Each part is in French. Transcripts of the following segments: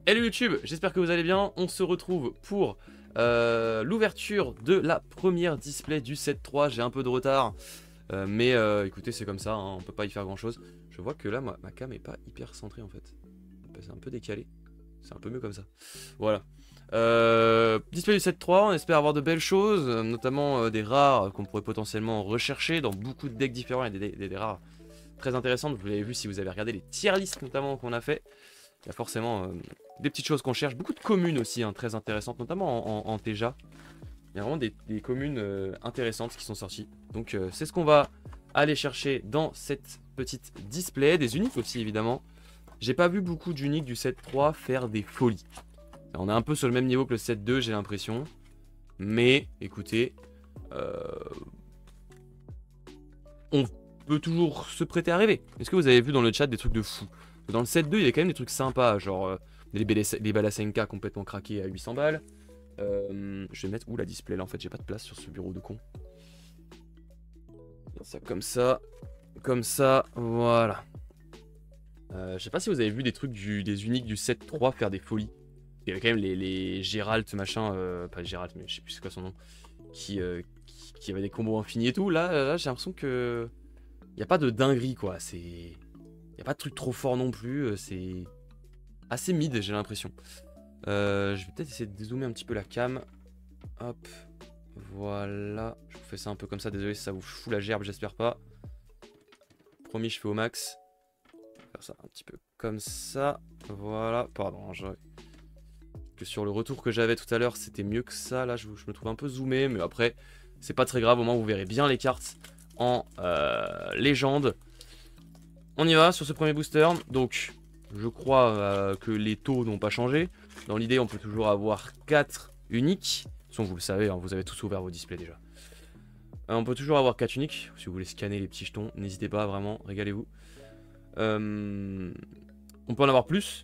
Hello YouTube, j'espère que vous allez bien. On se retrouve pour l'ouverture de la première display du 7.3. J'ai un peu de retard, mais écoutez, c'est comme ça, hein, on peut pas y faire grand chose. Je vois que là, ma cam est pas hyper centrée en fait. C'est un peu décalé, c'est un peu mieux comme ça. Voilà. Display du 7.3, on espère avoir de belles choses, notamment des rares qu'on pourrait potentiellement rechercher dans beaucoup de decks différents. Il y a des rares très intéressantes. Vous l'avez vu si vous avez regardé les tier lists notamment qu'on a fait. Il y a forcément des petites choses qu'on cherche. Beaucoup de communes aussi, hein, très intéressantes, notamment en TEJA. Il y a vraiment des communes intéressantes qui sont sorties. Donc c'est ce qu'on va aller chercher dans cette petite display. Des uniques aussi, évidemment. J'ai pas vu beaucoup d'uniques du 7.3 faire des folies. On est un peu sur le même niveau que le 7.2, j'ai l'impression. Mais, écoutez, on peut toujours se prêter à rêver. Est-ce que vous avez vu dans le chat des trucs de fou? Dans le 7.2, il y a quand même des trucs sympas, genre les Balasenka complètement craqués à 800 balles. Je vais mettre où la display là? En fait, j'ai pas de place sur ce bureau de con. Ça comme ça, voilà. Je sais pas si vous avez vu des trucs des uniques du 7.3 faire des folies. Il y avait quand même les Geralt machin, pas Geralt, mais je sais plus c'est quoi son nom, qui avait des combos infinis et tout. Là j'ai l'impression que y a pas de dinguerie quoi. Y a pas de truc trop fort non plus. C'est assez mid, j'ai l'impression. Je vais peut-être essayer de dézoomer un petit peu la cam. Hop, voilà. Je vous fais ça un peu comme ça. Désolé si ça vous fout la gerbe, j'espère pas. Promis, je fais au max. Faire ça un petit peu comme ça. Voilà. Pardon, que sur le retour que j'avais tout à l'heure, c'était mieux que ça. Là, je me trouve un peu zoomé, mais après, c'est pas très grave. Au moins, vous verrez bien les cartes en légende. On y va sur ce premier booster. Donc, je crois que les taux n'ont pas changé. Dans l'idée, on peut toujours avoir 4 uniques. De toute façon, vous le savez, hein, vous avez tous ouvert vos displays déjà. On peut toujours avoir 4 uniques. Si vous voulez scanner les petits jetons, n'hésitez pas, vraiment, régalez-vous. On peut en avoir plus.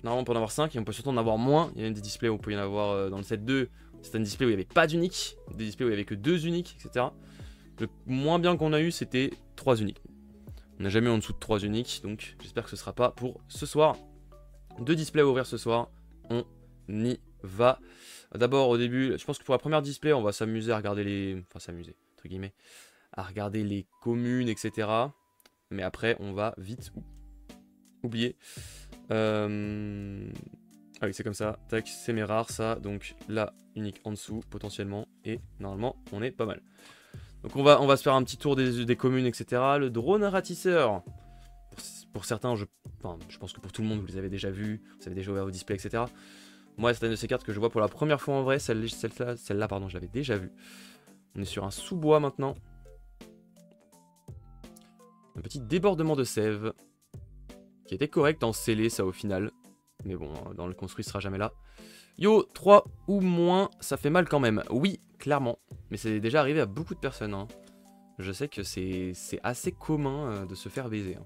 Normalement, on peut en avoir 5 et on peut surtout en avoir moins. Il y a des displays où on peut y en avoir dans le 7.2. C'était un display où il n'y avait pas d'uniques. Des displays où il n'y avait que 2 uniques, etc. Le moins bien qu'on a eu, c'était 3 uniques. On n'a jamais eu en dessous de 3 uniques, donc j'espère que ce sera pas pour ce soir. 2 displays à ouvrir ce soir, on y va. D'abord au début, je pense que pour la première display, on va s'amuser à regarder les... Enfin s'amuser, entre guillemets. À regarder les communes, etc. Mais après, on va vite oublier. Ah oui, c'est comme ça. Tac, c'est mes rares, ça. Donc là, unique en dessous, potentiellement. Et normalement, on est pas mal. Donc on va se faire un petit tour des communes, etc. Le drone ratisseur. Pour certains, je pense que pour tout le monde, vous les avez déjà vus. Vous avez déjà ouvert vos displays, etc. Moi, c'est une de ces cartes que je vois pour la première fois en vrai. Celle-là, pardon, je l'avais déjà vue. On est sur un sous-bois maintenant. Un petit débordement de sève. Qui était correct en scellé, ça, au final. Mais bon, dans le construit, ce sera jamais là. Yo, 3 ou moins, ça fait mal quand même. Oui, clairement. Mais c'est déjà arrivé à beaucoup de personnes. Hein. Je sais que c'est assez commun de se faire baiser. Hein.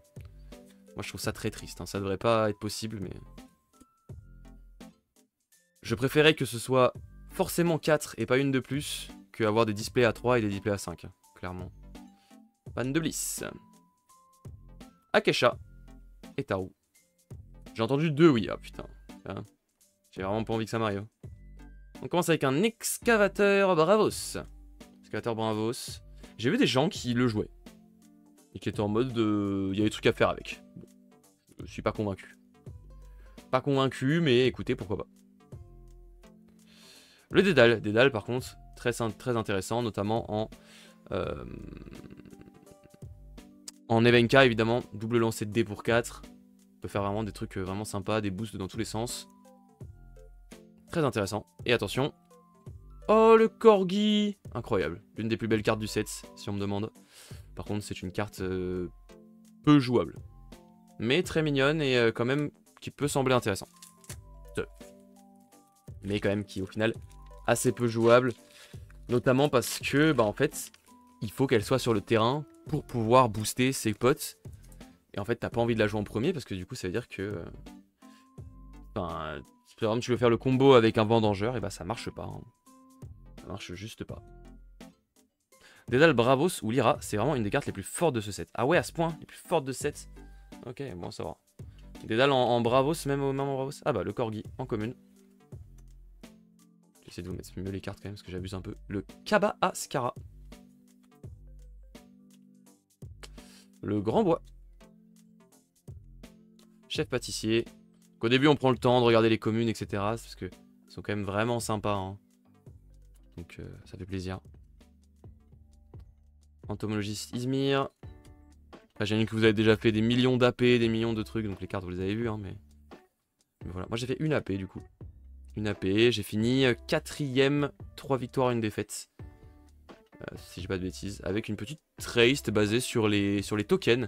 Moi, je trouve ça très triste. Hein. Ça devrait pas être possible, mais... Je préférais que ce soit forcément 4 et pas une de plus, que avoir des displays à 3 et des displays à 5. Hein. Clairement. Panne de Bliss. Akesha. Et Taru. J'ai entendu 2 oui. Ah putain. Hein. J'ai vraiment pas envie que ça m'arrive. On commence avec un excavateur Bravos. Excavateur Bravos. J'ai vu des gens qui le jouaient. Et qui étaient en mode il y a des trucs à faire avec. Bon, je suis pas convaincu. Pas convaincu, mais écoutez, pourquoi pas. Le Dédale. Dédale, par contre, très intéressant, notamment en Evenka, évidemment. Double lancer de dés pour 4. On peut faire vraiment des trucs vraiment sympas, des boosts dans tous les sens. Très intéressant. Et attention. Oh, le Corgi! Incroyable. L'une des plus belles cartes du set, si on me demande. Par contre, c'est une carte peu jouable. Mais très mignonne et quand même qui peut sembler intéressant. Mais quand même qui, au final, assez peu jouable. Notamment parce que, bah en fait, il faut qu'elle soit sur le terrain pour pouvoir booster ses potes. Et en fait, t'as pas envie de la jouer en premier parce que du coup, ça veut dire que... Enfin... Par exemple, tu veux faire le combo avec un vendangeur, et bah ça marche pas. Hein. Ça marche juste pas. Dédale Bravos ou Lyra, c'est vraiment une des cartes les plus fortes de ce set. Ah ouais, à ce point, les plus fortes de ce set. Ok, bon, ça va. Des dalles en Bravos, même en Bravos. Ah bah le Corgi en commune. J'essaie de vous mettre mieux les cartes quand même parce que j'abuse un peu. Le Kaba Ascara. Le Grand Bois. Chef pâtissier. Au début on prend le temps de regarder les communes etc. Parce que ils sont quand même vraiment sympas. Hein. Donc ça fait plaisir. Entomologiste Izmir. J'imagine que vous avez déjà fait des millions d'AP, des millions de trucs, donc les cartes vous les avez vues, hein, mais voilà. Moi j'ai fait une AP du coup. Une AP, j'ai fini 4ème, 3 victoires, 1 défaite. Si j'ai pas de bêtises, avec une petite trace basée sur les tokens.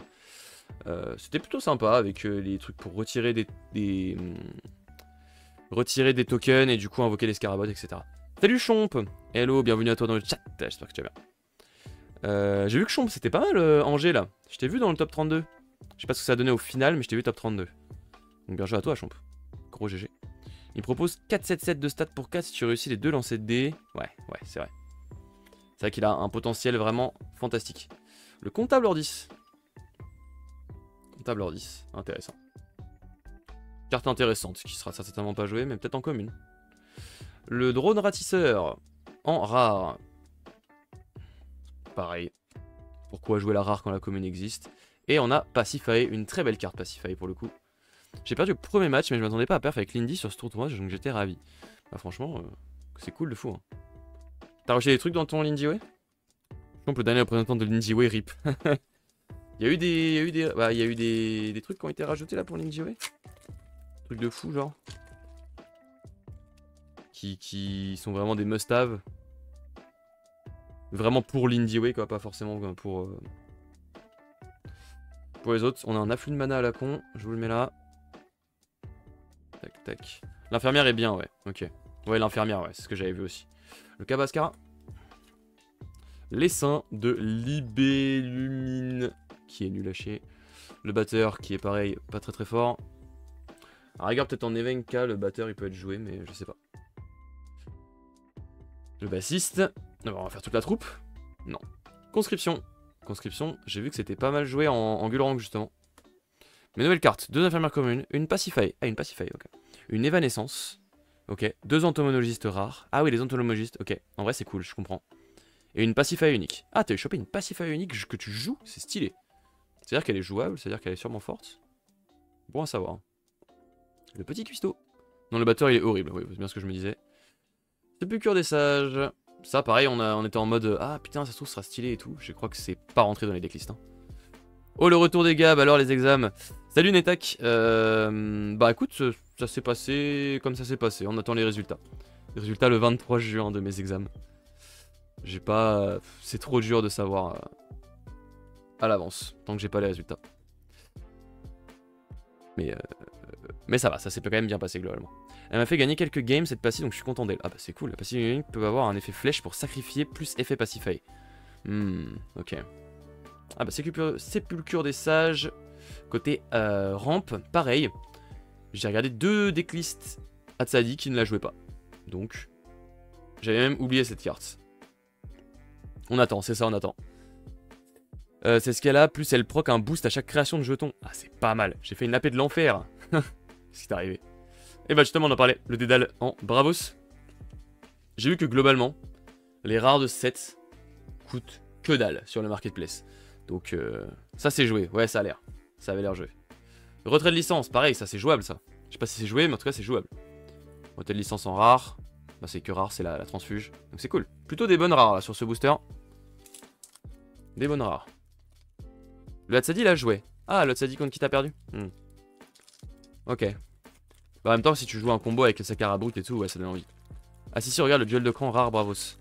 C'était plutôt sympa avec les trucs pour retirer des tokens et du coup invoquer les scarabots, etc. Salut Chomp. Hello, bienvenue à toi dans le chat, j'espère que tu vas bien. J'ai vu que Chomp c'était pas mal Angers là. Je t'ai vu dans le top 32. Je sais pas ce que ça a donné au final, mais je t'ai vu top 32. Donc bien joué à toi Chomp. Gros GG. Il propose 4-7-7 de stats pour 4 si tu réussis les 2 lancers de dés. Ouais, c'est vrai. C'est vrai qu'il a un potentiel vraiment fantastique. Le comptable Ordis. Comptable Ordis, intéressant. Carte intéressante, qui sera certainement pas jouée, mais peut-être en commune. Le drone ratisseur, en rare. Pareil. Pourquoi jouer la rare quand la commune existe? Et on a Pacify, une très belle carte Pacify pour le coup. J'ai perdu le premier match, mais je m'attendais pas à perf avec Lindy sur ce tournoi, donc j'étais ravi. Bah, franchement, c'est cool de fou. Hein. T'as reçu des trucs dans ton Lindy Way? On peut donner représentant de Lindy Way, RIP. Il y a eu des trucs qui ont été rajoutés là pour Lindy Way. Trucs de fou, genre. Qui sont vraiment des must-have. Vraiment pour Lindy Way, quoi, pas forcément pour les autres. On a un afflux de mana à la con, je vous le mets là. Tac, tac. L'infirmière est bien, ouais, ok. Ouais, l'infirmière, ouais, c'est ce que j'avais vu aussi. Le Kabascara. L'essaim de Libellumine, qui est nul à chier. Le batteur, qui est pareil, pas très très fort. À rigueur, peut-être en Evenka, le batteur, il peut être joué, mais je sais pas. Le bassiste. Alors, on va faire toute la troupe. Non. Conscription. Conscription, j'ai vu que c'était pas mal joué en Gulrang, justement. Mes nouvelles cartes. 2 infirmières communes, une Pacify. Ah, une Pacify, ok. Une Évanescence. Ok. 2 entomologistes rares. Ah oui, les entomologistes, ok. En vrai, c'est cool, je comprends. Et une Pacify unique. Ah, t'as chopé une Pacify unique que tu joues? C'est stylé. C'est-à-dire qu'elle est jouable, c'est-à-dire qu'elle est sûrement forte. Bon à savoir. Le petit cuistot. Non, le batteur, il est horrible. Oui, c'est bien ce que je me disais. Sépulcre des sages. Ça, pareil, on était en mode ah putain, ça se trouve, ça sera stylé et tout. Je crois que c'est pas rentré dans les decklists. Hein. Oh, le retour des gabs, alors les examens. Salut Netak. Bah écoute, ça s'est passé comme ça s'est passé. On attend les résultats. Les résultats le 23 juin de mes examens. J'ai pas. C'est trop dur de savoir à l'avance, tant que j'ai pas les résultats. Mais ça va, ça s'est quand même bien passé globalement. Elle m'a fait gagner quelques games cette passive, donc je suis content d'elle. Ah bah c'est cool, la passive unique peut avoir un effet flèche pour sacrifier plus effet Pacify. Ok. Ah bah sépulcre des sages. Côté rampe, pareil. J'ai regardé 2 decklists Hatsadi qui ne la jouaient pas. Donc, j'avais même oublié cette carte. On attend, c'est ça, on attend. C'est ce qu'elle a, plus elle proc un boost à chaque création de jetons. Ah, c'est pas mal. J'ai fait une AP de l'enfer. Qu'est-ce qui t'est arrivé? Et bah justement, on en parlait. Le dédale en Bravos. J'ai vu que globalement, les rares de 7 coûtent que dalle sur le marketplace. Donc, ça c'est joué. Ouais, ça a l'air. Ça avait l'air joué. Retrait de licence, pareil, ça c'est jouable ça. Je sais pas si c'est joué, mais en tout cas c'est jouable. Retrait de licence en rare. Bah, c'est que rare, c'est la transfuge. Donc c'est cool. Plutôt des bonnes rares là sur ce booster. Des bonnes rares. Le Hatsadi il a joué. Ah, le Hatsadi contre qui t'as perdu. Ok. Bah, en même temps, si tu joues un combo avec le Sakara Brut et tout, ouais, ça donne envie. Ah, si, regarde le duel de cran rare, Bravos.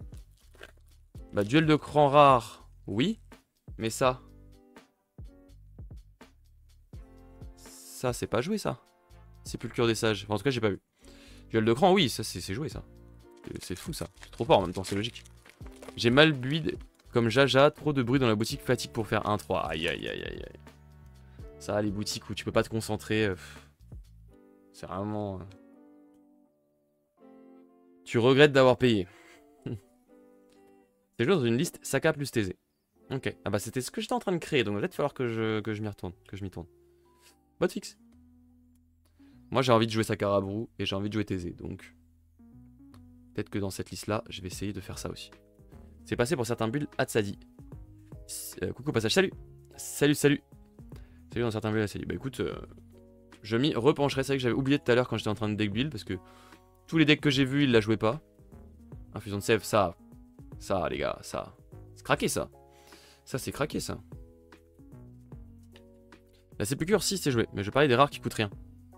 Bah, duel de cran rare, oui. Mais ça. Ça, c'est pas joué, ça. Sépulcre des sages. Enfin, en tout cas, j'ai pas vu. Duel de cran, oui, ça, c'est joué, ça. C'est fou, ça. C'est trop fort en même temps, c'est logique. J'ai mal build comme Jaja. Trop de bruit dans la boutique, fatigue pour faire 1-3. Aïe, aïe, aïe, aïe, aïe. Ça, les boutiques où tu peux pas te concentrer. C'est vraiment... Tu regrettes d'avoir payé. C'est joué dans une liste Saka plus TZ. Ok. Ah bah c'était ce que j'étais en train de créer, donc il va peut-être falloir que je m'y retourne, que je m'y tourne. Bot fixe. Moi j'ai envie de jouer Sakarabrou et j'ai envie de jouer Thésée, donc peut-être que dans cette liste-là, je vais essayer de faire ça aussi. C'est passé pour certains bulles Hatsadi. Coucou passage, salut. Salut. Salut dans certains bulles Hatsadi. Bah écoute, je m'y repencherai. C'est vrai que j'avais oublié tout à l'heure quand j'étais en train de deck build parce que tous les decks que j'ai vus, ils la jouaient pas. Infusion de sève, ça les gars, ça. C'est craqué ça. Ça c'est craqué ça. La CPQ si c'est joué, mais je parlais des rares qui coûtent rien.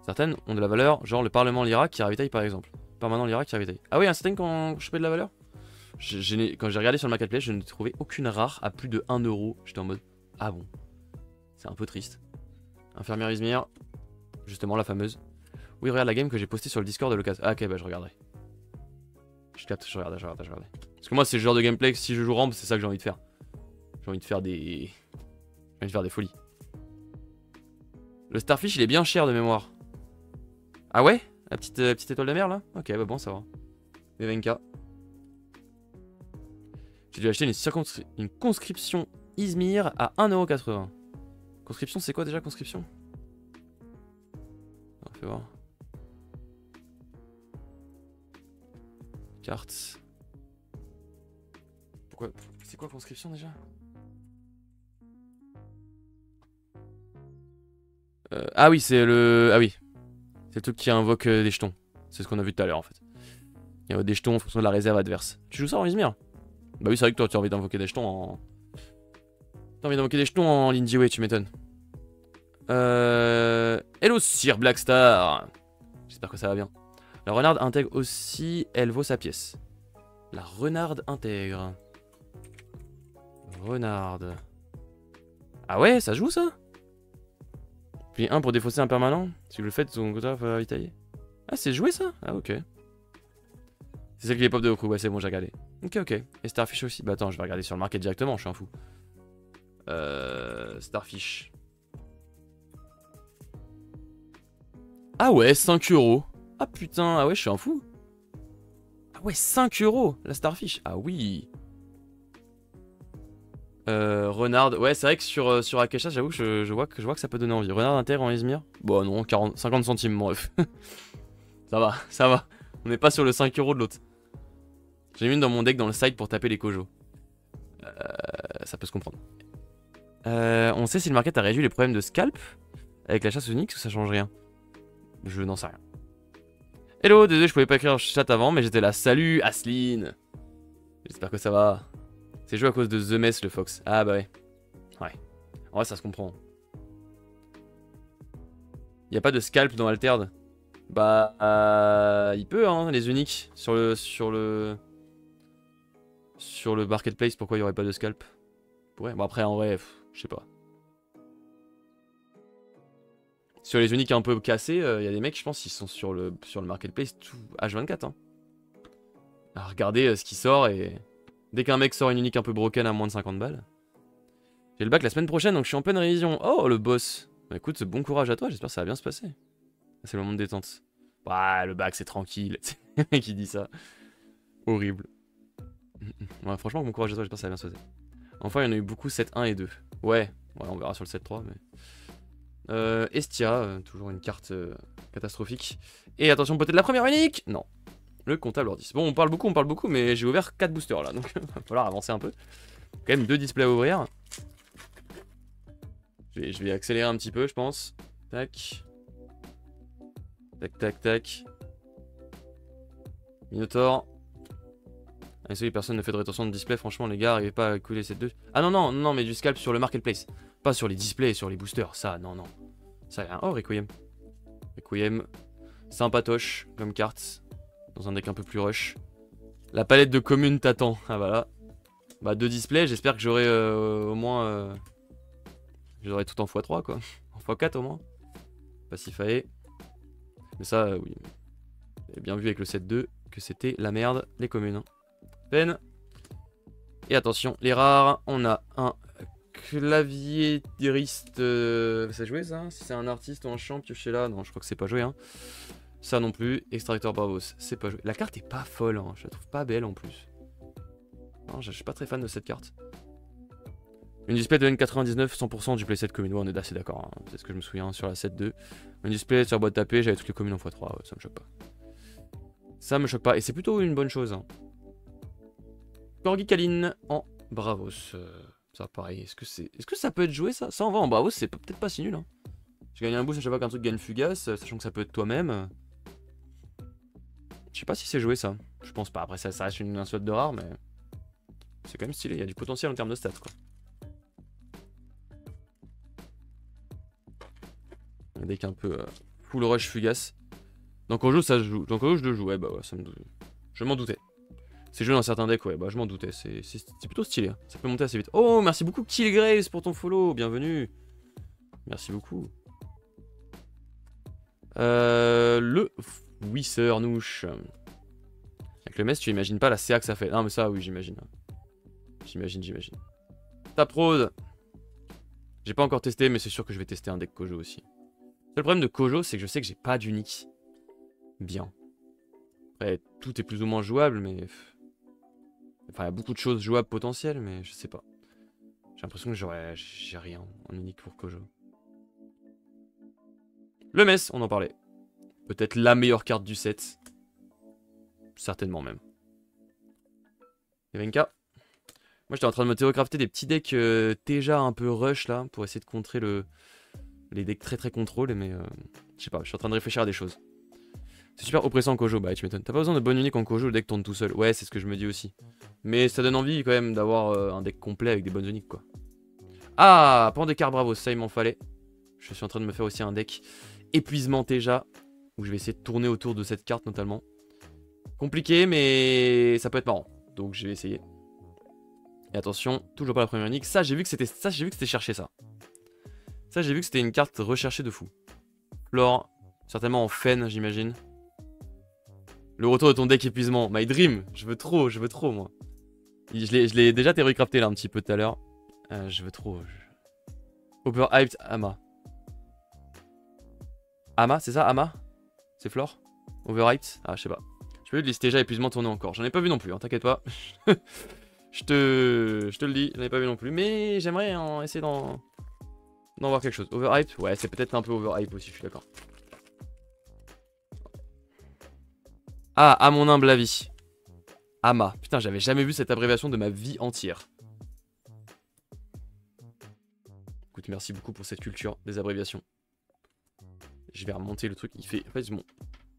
Certaines ont de la valeur, genre le Parlement Lyra qui ravitaille par exemple. Permanent Lyra qui ravitaille. Ah oui, certaines qui ont chopé de la valeur. Quand j'ai regardé sur le marketplace, je n'ai trouvé aucune rare à plus de 1 euro. J'étais en mode, ah bon. C'est un peu triste. Infirmière Izmir, justement la fameuse. Oui, regarde la game que j'ai postée sur le Discord de l'occasion. Ah ok, bah je regarderai. Je capte, je regarde. Parce que moi c'est le genre de gameplay que si je joue rampe, c'est ça que j'ai envie de faire. J'ai envie de faire des... J'ai envie de faire des folies. Le Starfish il est bien cher de mémoire. Ah ouais? La petite étoile de mer là? Ok, bah bon, ça va. Nevenka. J'ai dû acheter une conscription Izmir à 1,80€. Conscription, c'est quoi déjà conscription? On fait voir. Carte. Pourquoi? C'est quoi conscription déjà? Ah oui, c'est le... Ah oui. C'est le truc qui invoque des jetons. C'est ce qu'on a vu tout à l'heure en fait. Il y a des jetons en fonction de la réserve adverse. Tu joues ça en Izmir? Bah oui, c'est vrai que toi tu as envie d'invoquer des jetons en... T'as envie d'invoquer des jetons en Lindy tu m'étonnes. Hello Sir Blackstar. J'espère que ça va bien. La renarde intègre aussi, elle vaut sa pièce. La renarde intègre. Renarde. Ah ouais, ça joue ça? Puis 1 pour défausser un permanent. Si vous le faites, son côté va ravitailler. Ah, c'est joué ça? Ah, ok. C'est celle qui est pop de Goku. Ouais, c'est bon, j'ai regardé. Ok. Et Starfish aussi. Bah attends, je vais regarder sur le market directement, je suis un fou. Starfish. Ah ouais, 5€. Ah putain, ah ouais, je suis un fou. Ah ouais, 5€ la Starfish. Ah oui. Renard, ouais, c'est vrai que sur Akesha, j'avoue que je vois que ça peut donner envie. Renard inter en Izmir. Bon, non, 50 centimes, mon ref. ça va. On n'est pas sur le 5€ de l'autre. J'ai mis une dans mon deck dans le side pour taper les Kojo. Ça peut se comprendre. On sait si le market a réduit les problèmes de scalp avec la chasse unique ou ça change rien? Je n'en sais rien. Hello, désolé, je pouvais pas écrire chat avant, mais j'étais là. Salut, Asline. J'espère que ça va. C'est joué à cause de The Mess, le Fox. Ah bah ouais. Ouais. En vrai, ça se comprend. Y a pas de scalp dans Altered? Bah, il peut, hein, les uniques. Sur le marketplace, pourquoi il y aurait pas de scalp? Ouais, bon après, en vrai, je sais pas. Sur les uniques un peu cassés, y a des mecs, je pense, qui sont sur le marketplace tout H24. Hein. À regarder ce qui sort et... Dès qu'un mec sort une unique un peu broken à moins de 50 balles. J'ai le bac la semaine prochaine, donc je suis en pleine révision. Oh, le boss. Bah, écoute, bon courage à toi, j'espère que ça va bien se passer. C'est le moment de détente. Ouais, le bac, c'est tranquille. Le mec qui dit ça. Horrible. Ouais, franchement, bon courage à toi, j'espère que ça va bien se passer. Enfin, il y en a eu beaucoup 7-1 et 2. Ouais, on verra sur le 7-3, mais... Estia, toujours une carte catastrophique. Et attention, peut-être la première unique. Non. Le comptable hors 10. Bon, on parle beaucoup, mais j'ai ouvert 4 boosters là, donc il va falloir avancer un peu. Quand même 2 displays à ouvrir. Je vais accélérer un petit peu, je pense. Tac. Tac. Minotaur. Allez, salut, personne ne fait de rétention de display, franchement, les gars, arrivez pas à couler cette 2. Ah non, mais du scalp sur le marketplace. Pas sur les displays, sur les boosters, ça, non. Ça, oh, Requiem. Sympatoche comme carte. Dans un deck un peu plus rush. La palette de communes t'attend. Ah voilà. Bah 2 displays, j'espère que j'aurai au moins... J'aurai tout en x3 quoi. En x4 au moins. Pacifae. Mais ça, oui. J'avais bien vu avec le 7-2 que c'était la merde, les communes. Hein. Peine. Et attention, les rares. On a un claviériste... C'est joué ça? Si c'est un artiste ou un champ pioché là? Non, je crois que c'est pas joué. Hein. Ça non plus. Extracteur Bravos, c'est pas joué. La carte est pas folle, hein. Je la trouve pas belle en plus. Non, je suis pas très fan de cette carte. Une display de N99, 100% du playset commune. Ouais, on est assez d'accord, hein. C'est ce que je me souviens sur la 7.2. Une display sur boîte tapée, j'avais toutes les communes en x3, ouais, ça me choque pas. Ça me choque pas, et c'est plutôt une bonne chose. Hein. Corgi Kaline en Bravos. Ça pareil, est-ce que ça peut être joué ça? Ça en va en Bravos, c'est peut-être pas si nul. Hein. Tu gagnes un boost à chaque fois qu'un truc gagne fugace, sachant que ça peut être toi-même. Je sais pas si c'est joué ça. Je pense pas, après ça reste un slot de rare, mais c'est quand même stylé, il y a du potentiel en termes de stats quoi. Un deck un peu full rush fugace. Donc Kojo ça se joue. Donc Kojo je le joue, ouais bah ouais, ça me... je m'en doutais. C'est joué dans certains decks, ouais, bah je m'en doutais, c'est plutôt stylé, hein. Ça peut monter assez vite. Oh, merci beaucoup Kill Graves pour ton follow, bienvenue. Merci beaucoup. Le Wisser Nouche. Avec le mess, tu imagines pas la CA que ça fait. Non mais ça, oui, j'imagine. J'imagine. Taprode. J'ai pas encore testé, mais c'est sûr que je vais tester un deck Kojo aussi. Le problème de Kojo, c'est que je sais que j'ai pas d'unique. Bien. Après, tout est plus ou moins jouable, mais... Enfin, il y a beaucoup de choses jouables potentielles, mais je sais pas. J'ai l'impression que j'ai rien en unique pour Kojo. Le Mess, on en parlait. Peut-être la meilleure carte du set. Certainement même. Evenka. Moi j'étais en train de me théocrafter des petits decks déjà un peu rush là, pour essayer de contrer les decks très contrôle, mais je sais pas, je suis en train de réfléchir à des choses. C'est super oppressant en Kojo, bah tu m'étonnes. T'as pas besoin de bonne unique en Kojo, le deck tourne tout seul. Ouais, c'est ce que je me dis aussi. Mais ça donne envie quand même d'avoir un deck complet avec des bonnes uniques quoi. Ah, Pandécar Bravo, ça il m'en fallait. Je suis en train de me faire aussi un deck épuisement déjà, où je vais essayer de tourner autour de cette carte notamment. Compliqué, mais ça peut être marrant. Donc je vais essayer. Et attention, toujours pas la première unique. Ça, j'ai vu que c'était cherché ça. Ça, j'ai vu que c'était une carte recherchée de fou. Flore, certainement en Fen, j'imagine. Le retour de ton deck épuisement. My Dream, je veux trop moi. Je l'ai déjà théorie-crafté là un petit peu tout à l'heure. Je veux trop. Overhyped Ama. Ama, c'est ça, Ama? C'est Flore? Overhyped? Ah, je sais pas. Je peux lister déjà épuisement tourner encore. J'en ai pas vu non plus, hein, t'inquiète pas. je te le dis, j'en ai pas vu non plus. Mais j'aimerais essayer d'en voir quelque chose. Overhyped? Ouais, c'est peut-être un peu overhyped aussi, je suis d'accord. Ah, à mon humble avis. Ama. Putain, j'avais jamais vu cette abréviation de ma vie entière. Écoute, merci beaucoup pour cette culture des abréviations. Je vais remonter le truc. Il fait... En fait,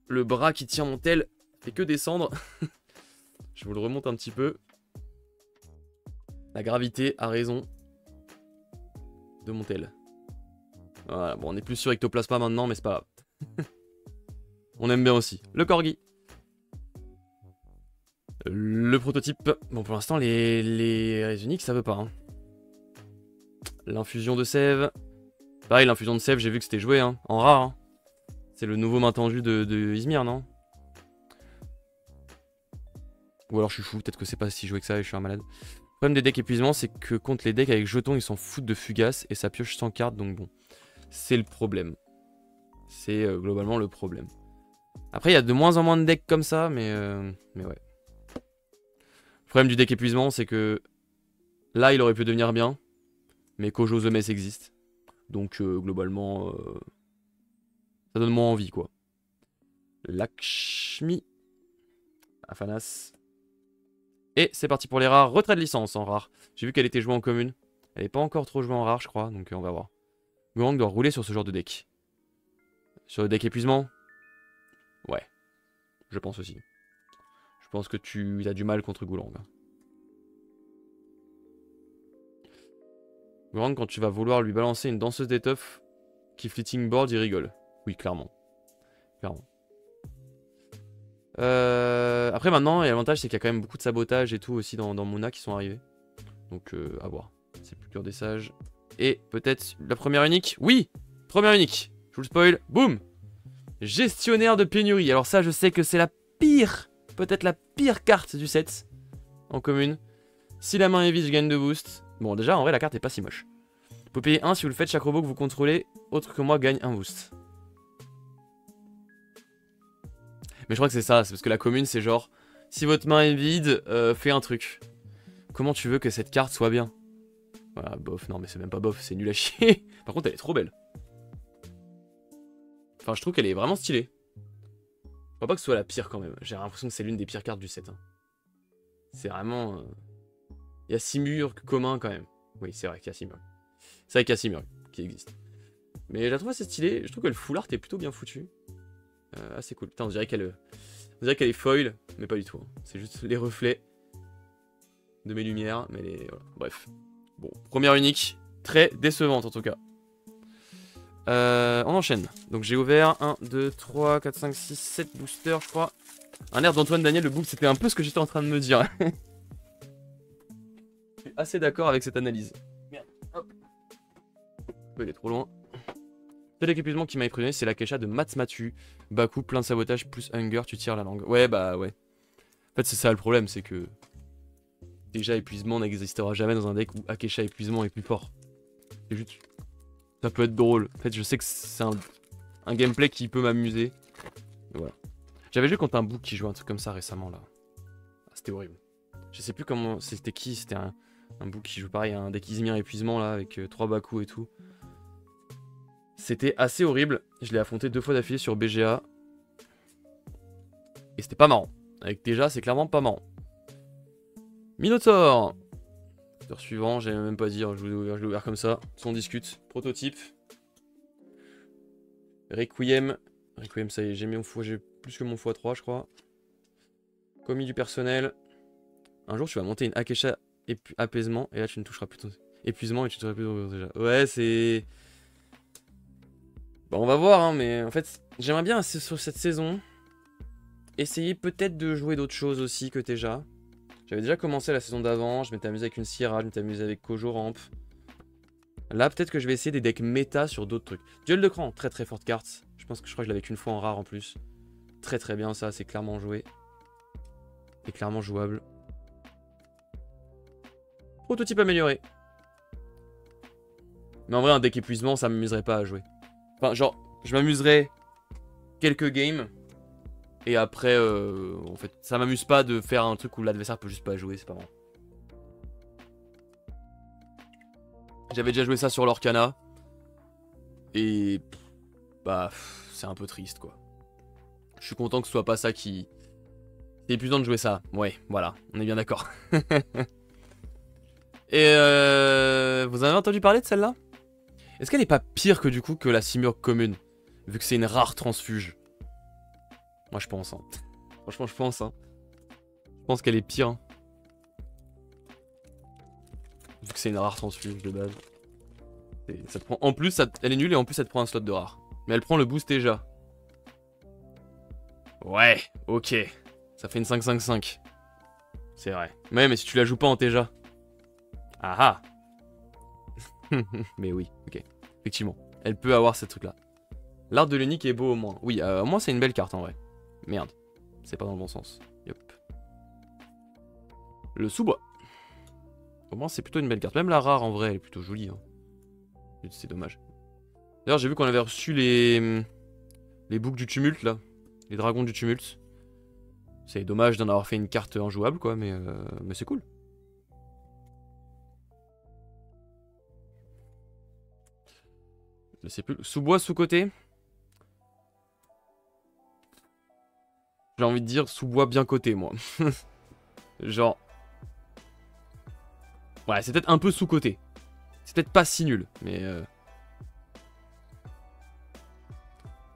le bras qui tient mon tel fait que descendre. Je vous le remonte un petit peu. La gravité a raison de mon tel. Voilà, bon, on est plus sur Ectoplasma maintenant, mais c'est pas grave. On aime bien aussi. Le Corgi. Le prototype. Bon, pour l'instant, les uniques, ça veut pas. Hein. L'infusion de sève. Pareil, l'infusion de sève, j'ai vu que c'était joué, hein, en rare. Hein. C'est le nouveau Matendu de Izmir, non? Ou alors je suis fou, peut-être que c'est pas si joué que ça et je suis un malade. Le problème des decks épuisement, c'est que contre les decks avec jetons, ils s'en foutent de fugace et ça pioche 100 cartes, donc bon. C'est le problème. C'est globalement le problème. Après, il y a de moins en moins de decks comme ça, mais ouais. Le problème du deck épuisement, c'est que là, il aurait pu devenir bien, mais Kojo The Mess existe. Donc globalement, ça donne moins envie, quoi. Lakshmi. Afanas. Et c'est parti pour les rares. Retrait de licence en rare. J'ai vu qu'elle était jouée en commune. Elle n'est pas encore trop jouée en rare, je crois. Donc on va voir. Gourang doit rouler sur ce genre de deck. Sur le deck épuisement? Ouais. Je pense aussi. Je pense que tu as du mal contre Gourang. Gourang, quand tu vas vouloir lui balancer une danseuse d'étoffe qui fleeting board, il rigole. Oui, clairement. Clairement. Après maintenant, l'avantage c'est qu'il y a quand même beaucoup de sabotage et tout aussi dans Mona qui sont arrivés. Donc à voir. C'est plus dur des sages. Et peut-être la première unique. Oui, première unique. Je vous le spoil. Boum. Gestionnaire de pénurie. Alors ça, je sais que c'est la pire, peut-être la pire carte du set en commune. Si la main est vide, je gagne 2 boosts. Bon, déjà en vrai la carte est pas si moche. Vous pouvez payer 1 si vous le faites. Chaque robot que vous contrôlez, autre que moi, gagne 1 boost. Mais je crois que c'est ça, c'est parce que la commune c'est genre, si votre main est vide, fais un truc. Comment tu veux que cette carte soit bien? Voilà, bof, non mais c'est même pas bof, c'est nul à chier. Par contre, elle est trop belle. Enfin, je trouve qu'elle est vraiment stylée. Je crois pas que ce soit la pire quand même. J'ai l'impression que c'est l'une des pires cartes du set. Hein. C'est vraiment... Il y a Simurgh commun quand même. Oui, c'est vrai qu'il y a Simurgh. C'est vrai qu'il y a Simurgh qui existe. Mais je la trouve assez stylée. Je trouve que le full art est plutôt bien foutu. Assez cool. Putain, on dirait qu'elle est foil, mais pas du tout. Hein. C'est juste les reflets de mes lumières. Mais les... Voilà. Bref. Bon, première unique. Très décevante en tout cas. On enchaîne. Donc j'ai ouvert 1, 2, 3, 4, 5, 6, 7 boosters, je crois. Un air d'Antoine Daniel, le book, c'était un peu ce que j'étais en train de me dire. Je suis assez d'accord avec cette analyse. Merde, hop. Il est trop loin. Seul équipement qui m'a impressionné, c'est la Kesha de Matsmatu. Baku, plein de sabotage, plus hunger, tu tires la langue. Ouais, bah ouais. En fait, c'est ça le problème, c'est que... Déjà, épuisement n'existera jamais dans un deck où Akesha épuisement est plus fort. C'est juste... Ça peut être drôle. En fait, je sais que c'est un gameplay qui peut m'amuser. Voilà. J'avais joué contre un book qui jouait un truc comme ça récemment, là. Ah, c'était horrible. Je sais plus comment... C'était qui? C'était un book qui joue pareil, un deck Izmir épuisement, là, avec 3 Baku et tout. C'était assez horrible. Je l'ai affronté 2 fois d'affilée sur BGA. Et c'était pas marrant. Avec déjà, c'est clairement pas marrant. Minotaur. Tour suivant, j'allais même pas dire, je l'ai ouvert comme ça. On discute. Prototype. Requiem. Requiem, ça y est, j'ai mis j'ai plus que mon x3, je crois. Commis du personnel. Un jour, tu vas monter une Akesha apaisement, et là, tu ne toucheras plus ton épuisement et tu ne toucheras plus déjà. Ouais, c'est... Bon, on va voir, hein, mais en fait, j'aimerais bien, sur cette saison, essayer peut-être de jouer d'autres choses aussi que déjà. J'avais déjà commencé la saison d'avant, je m'étais amusé avec une Sierra, je m'étais amusé avec Kojo Ramp. Là, peut-être que je vais essayer des decks méta sur d'autres trucs. Duel de cran, très très forte carte. Je crois que je l'avais qu'une fois en rare en plus. Très très bien ça, c'est clairement joué. C'est clairement jouable. Prototype amélioré. Mais en vrai, un deck épuisement, ça m'amuserait pas à jouer. Enfin, genre, je m'amuserais quelques games. Et après, en fait, ça m'amuse pas de faire un truc où l'adversaire peut juste pas jouer, c'est pas marrant. J'avais déjà joué ça sur l'Orcana. Et... Bah, c'est un peu triste, quoi. Je suis content que ce soit pas ça qui... C'est épuisant de jouer ça. Ouais, voilà, on est bien d'accord. Et vous en avez entendu parler de celle-là? Est-ce qu'elle est pas pire que du coup que la Simurgh commune? Vu que c'est une rare transfuge. Moi je pense, hein. Franchement je pense, hein. Je pense qu'elle est pire. Hein. Vu que c'est une rare transfuge de base. Ça te prend... En plus, elle est nulle et en plus elle te prend un slot de rare. Mais elle prend le boost déjà. Ouais, ok. Ça fait une 5-5-5. C'est vrai. Ouais, mais si tu la joues pas en Teja. Ah ah. Mais oui, ok. Effectivement. Elle peut avoir ce truc là. L'art de l'unique est beau au moins. Oui, au moins c'est une belle carte en vrai. Merde. C'est pas dans le bon sens. Yop. Le sous-bois. Au moins c'est plutôt une belle carte. Même la rare en vrai elle est plutôt jolie. Hein. C'est dommage. D'ailleurs j'ai vu qu'on avait reçu les boucs du tumulte là. Les dragons du tumulte. C'est dommage d'en avoir fait une carte injouable quoi, mais c'est cool. Je sais plus. Sous-bois, sous-côté. J'ai envie de dire sous-bois bien côté moi. Genre... Ouais, c'est peut-être un peu sous-côté. C'est peut-être pas si nul, mais...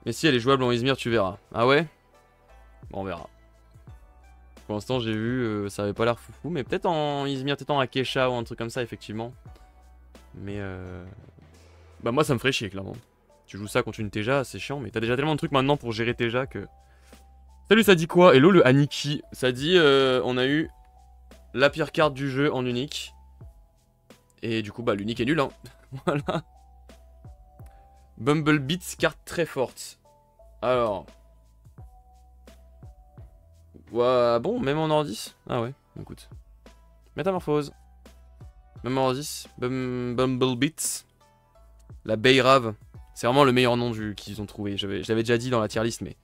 Mais si elle est jouable en Izmir, tu verras. Ah ouais? Bon, on verra. Pour l'instant, j'ai vu, ça avait pas l'air foufou, mais peut-être en Izmir, peut-être en Akesha ou un truc comme ça, effectivement. Mais bah moi, ça me ferait chier, clairement. Tu joues ça contre une Teja, c'est chiant, mais t'as déjà tellement de trucs maintenant pour gérer Teja que... Salut, ça dit quoi? Hello, le Aniki. Ça dit, on a eu la pire carte du jeu en unique. Et du coup, bah, l'unique est nul, hein. Voilà. Bumblebeats, carte très forte. Alors... Ouais, bon, même en ordi. Ah ouais, écoute. Métamorphose. Même en ordi. Bumblebeats. La Beyrave. C'est vraiment le meilleur nom qu'ils ont trouvé. Je l'avais déjà dit dans la tier list, mais...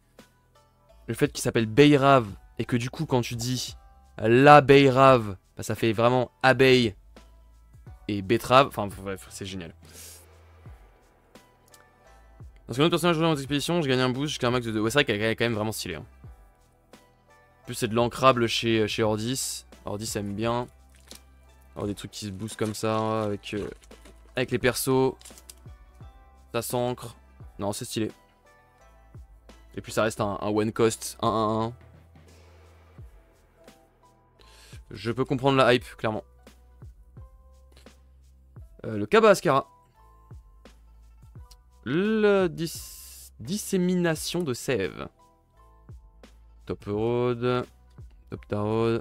Le fait qu'il s'appelle Beyrave, et que du coup, quand tu dis la Beyrave, bah, ça fait vraiment abeille. et betterave. Enfin bref, c'est génial. Parce que notre personnage joué dans expédition, je gagne un boost jusqu'à un max de 2. Ouais, c'est vrai qu'elle est quand même vraiment stylée. Hein. En plus, c'est de l'ancrable chez Ordis. Ordis aime bien avoir des trucs qui se boostent comme ça avec les persos. Ça s'ancre. Non, c'est stylé. Et puis ça reste un one cost 1-1-1. Je peux comprendre la hype, clairement. Le Kaba Ascara. Le dissémination de sève. Top Road. Top Tarot.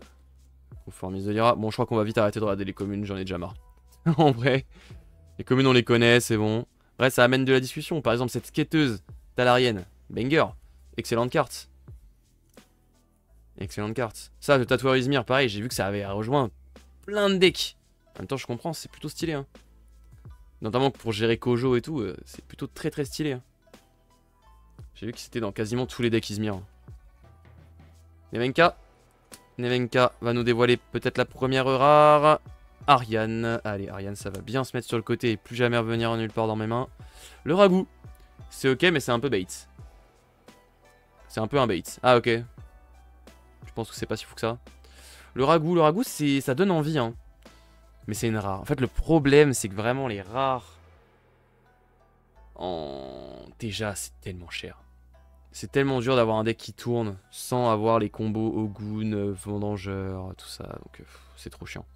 Conformise de l'Ira. Bon, je crois qu'on va vite arrêter de regarder les communes, j'en ai déjà marre. En vrai, les communes on les connaît, c'est bon. Bref, ça amène de la discussion. Par exemple, cette skateuse talarienne. Banger. Excellente carte. Excellente carte. Ça, le tatoueur Izmir, pareil, j'ai vu que ça avait rejoint plein de decks. En même temps, je comprends, c'est plutôt stylé. Hein. Notamment pour gérer Kojo et tout, c'est plutôt très très stylé. Hein. J'ai vu que c'était dans quasiment tous les decks Izmir. Nevenka. Nevenka va nous dévoiler peut-être la première rare. Ariane. Allez, Ariane, ça va bien se mettre sur le côté et plus jamais revenir en nulle part dans mes mains. Le ragoût. C'est ok, mais c'est un peu bait. C'est un peu un bait. Ah, ok. Je pense que c'est pas si fou que ça. Le ragoût, ça donne envie, hein. Mais c'est une rare. En fait, le problème, c'est que vraiment, les rares... Déjà, c'est tellement cher. C'est tellement dur d'avoir un deck qui tourne sans avoir les combos Ogun, Vendangeur, tout ça. Donc, c'est trop chiant.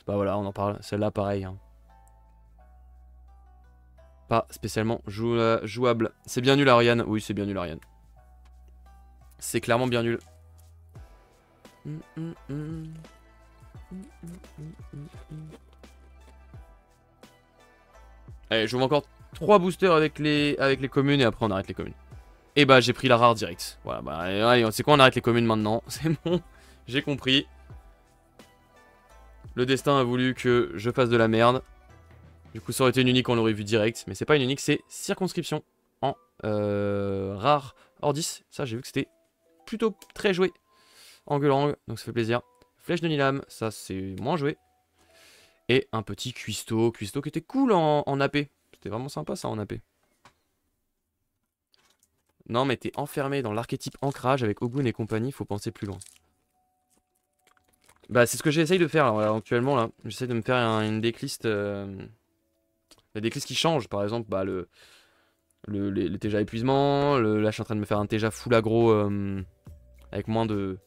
Bah voilà, on en parle. Celle-là, pareil. Hein. Pas spécialement jouable. C'est bien nul, Ariane. Oui, c'est bien nul, Ariane. C'est clairement bien nul. Allez, je vous mets encore 3 boosters avec les communes et après on arrête les communes. Et bah j'ai pris la rare direct. Voilà, bah allez, c'est quoi, on arrête les communes maintenant. C'est bon, j'ai compris. Le destin a voulu que je fasse de la merde. Du coup ça aurait été une unique, on l'aurait vu direct. Mais c'est pas une unique, c'est circonscription en rare Ordis. Ça j'ai vu que c'était plutôt très joué. Angulang, donc ça fait plaisir. Flèche de Nilam, ça c'est moins joué. Et un petit cuistot qui était cool en AP. C'était vraiment sympa ça en AP. Non mais t'es enfermé dans l'archétype ancrage avec Ogun et compagnie, faut penser plus loin. Bah c'est ce que j'essaye de faire là, actuellement là. J'essaye de me faire une decklist. La decklist qui change, par exemple bah, les Teja épuisement. Là je suis en train de me faire un Teja full aggro avec moins de...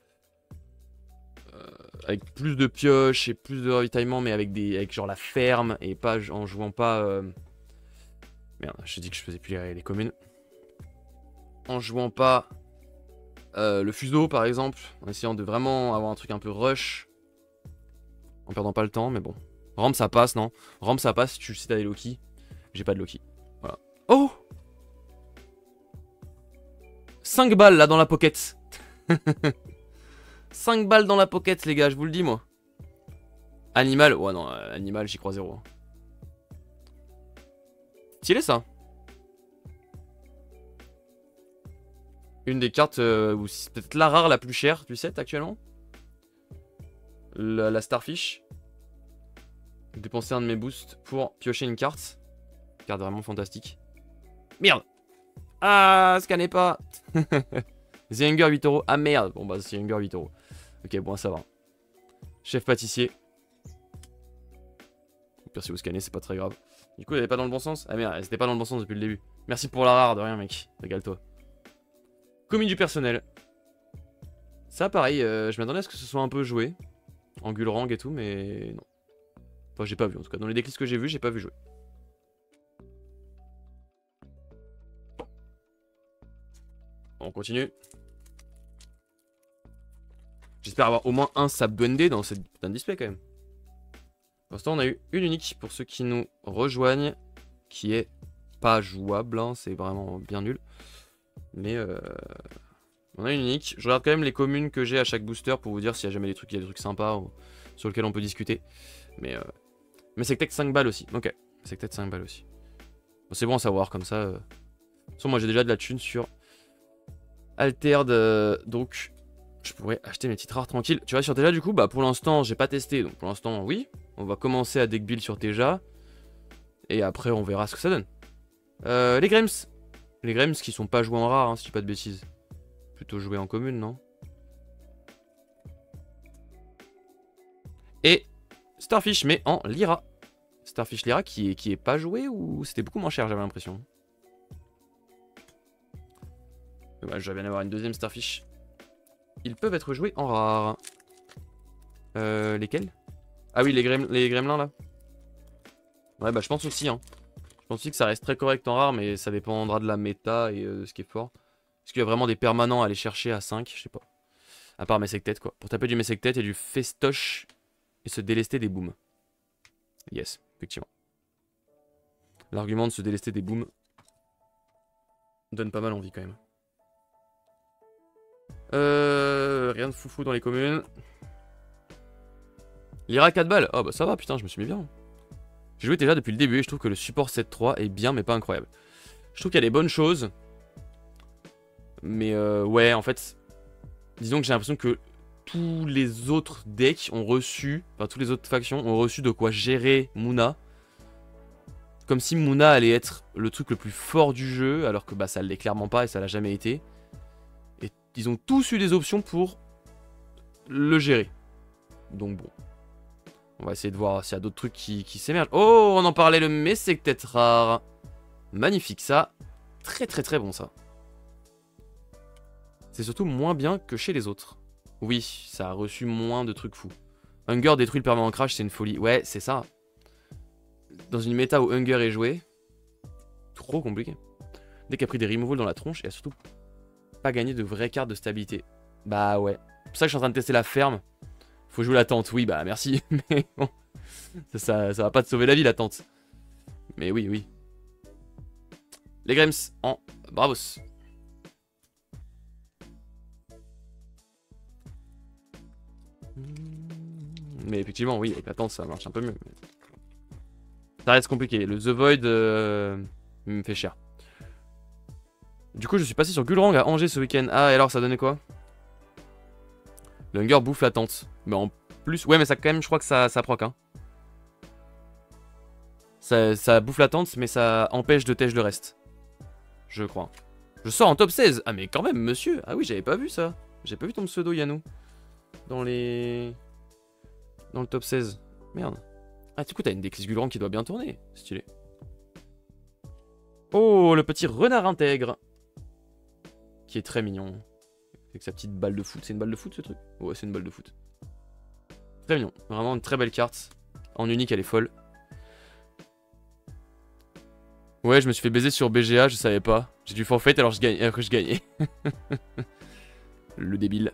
avec plus de pioches et plus de ravitaillement, mais avec genre la ferme et pas en jouant pas... Merde, j'ai dit que je faisais plus les communes. En jouant pas le fuseau par exemple, en essayant de vraiment avoir un truc un peu rush, en perdant pas le temps, mais bon. Ramp ça passe, non? Ramp ça passe si t'as des Loki. J'ai pas de Loki. Voilà. Oh! 5 balles là dans la pocket. 5 balles dans la pocket, les gars, je vous le dis, moi. Animal, ouais, non, animal, j'y crois zéro. Stylé, ça. Une des cartes, c'est peut-être la rare la plus chère du set actuellement. La Starfish. Dépenser un de mes boosts pour piocher une carte. Carte vraiment fantastique. Merde. Ah, scannez pas. The Hunger 8 €. Ah merde. Bon bah, The Hunger 8 €. Ok, bon, ça va. Chef pâtissier. Perçu au scanner, c'est pas très grave. Du coup, elle est pas dans le bon sens. Ah merde, elle était pas dans le bon sens depuis le début. Merci pour la rare, de rien, mec. Régale-toi. Commis du personnel. Ça, pareil, je m'attendais à ce que ce soit un peu joué. En Gulrang et tout, mais non. Enfin, j'ai pas vu en tout cas. Dans les déclics que j'ai vu, j'ai pas vu jouer. On continue. J'espère avoir au moins un Sab-Bundé dans cette putain de display quand même. Pour l'instant, on a eu une unique pour ceux qui nous rejoignent, qui est pas jouable, hein, c'est vraiment bien nul. Mais on a une unique. Je regarde quand même les communes que j'ai à chaque booster pour vous dire s'il y a jamais des trucs, il y a des trucs sympas ou, sur lesquels on peut discuter. Mais c'est peut-être 5 balles aussi. Ok, c'est peut-être 5 balles aussi. Bon, c'est bon à savoir comme ça. De toute façon, moi j'ai déjà de la thune sur Altered, donc je pourrais acheter mes petites rares tranquilles. Tu vois, sur déjà du coup, bah pour l'instant, j'ai pas testé. Donc pour l'instant, oui. On va commencer à deck build sur Teja. Et après, on verra ce que ça donne. Les Grems. Les Grems qui sont pas joués en rare, hein, si je dis pas de bêtises. Plutôt joués en commune, non? Et Starfish, mais en Lyra. Starfish Lyra qui est pas joué ou c'était beaucoup moins cher, j'avais l'impression. Dommage, j'aurais bien avoir une deuxième Starfish. Ils peuvent être joués en rare. Lesquels? Ah oui, les gremlins là. Ouais, bah je pense aussi, hein. Je pense aussi que ça reste très correct en rare, mais ça dépendra de la méta et de ce qui est fort. Est-ce qu'il y a vraiment des permanents à aller chercher à 5? Je sais pas. À part Messectet, quoi. Pour taper du Messectet et du Festoche et se délester des booms. Yes, effectivement. L'argument de se délester des booms donne pas mal envie quand même. Rien de foufou dans les communes. Lyra 4 balles. Oh bah ça va, putain, je me suis mis bien. J'ai joué déjà depuis le début et je trouve que le support 7-3 est bien mais pas incroyable. Je trouve qu'il y a des bonnes choses. Mais ouais, en fait, disons que j'ai l'impression que tous les autres decks ont reçu, enfin toutes les autres factions ont reçu de quoi gérer Moona. Comme si Moona allait être le truc le plus fort du jeu, alors que bah ça l'est clairement pas et ça l'a jamais été. Et ils ont tous eu des options pour le gérer. Donc bon. On va essayer de voir s'il y a d'autres trucs qui s'émergent. Oh, on en parlait, le Messectet rare. Magnifique, ça. Très très très bon, ça. C'est surtout moins bien que chez les autres. Oui, ça a reçu moins de trucs fous. Hunger détruit le permanent crash, c'est une folie. Ouais, c'est ça. Dans une méta où Hunger est joué, trop compliqué. Dès qu'il a pris des removals dans la tronche, et a surtout pas gagné de vraies cartes de stabilité. Bah ouais. C'est pour ça que je suis en train de tester la ferme. Faut jouer la tente, oui, bah merci. Mais bon, ça va pas te sauver la vie, la tente. Mais oui, oui. Les Grems en Bravos. Mais effectivement, oui, avec la tente, ça marche un peu mieux. Ça reste compliqué. Le The Void me fait cher. Du coup, je suis passé sur Gulrang à Angers ce week-end. Ah, et alors, ça donnait quoi? Le Hunger bouffe la tente. Mais en plus... Ouais, mais ça quand même, je crois que ça proc, hein. Ça bouffe la tente, mais ça empêche de tèche le reste. Je crois. Je sors en top 16. Ah, mais quand même, monsieur. Ah oui, j'avais pas vu ça. J'ai pas vu ton pseudo, Yannou. Dans le top 16. Merde. Ah, du coup, t'as une déclisse Gulrang qui doit bien tourner. Stylé. Oh, le petit renard intègre. Qui est très mignon. Avec sa petite balle de foot. C'est une balle de foot, ce truc? Ouais, c'est une balle de foot. Très mignon. Vraiment une très belle carte. En unique, elle est folle. Ouais, je me suis fait baiser sur BGA, je savais pas. J'ai dû forfait alors que je gagnais. Le débile.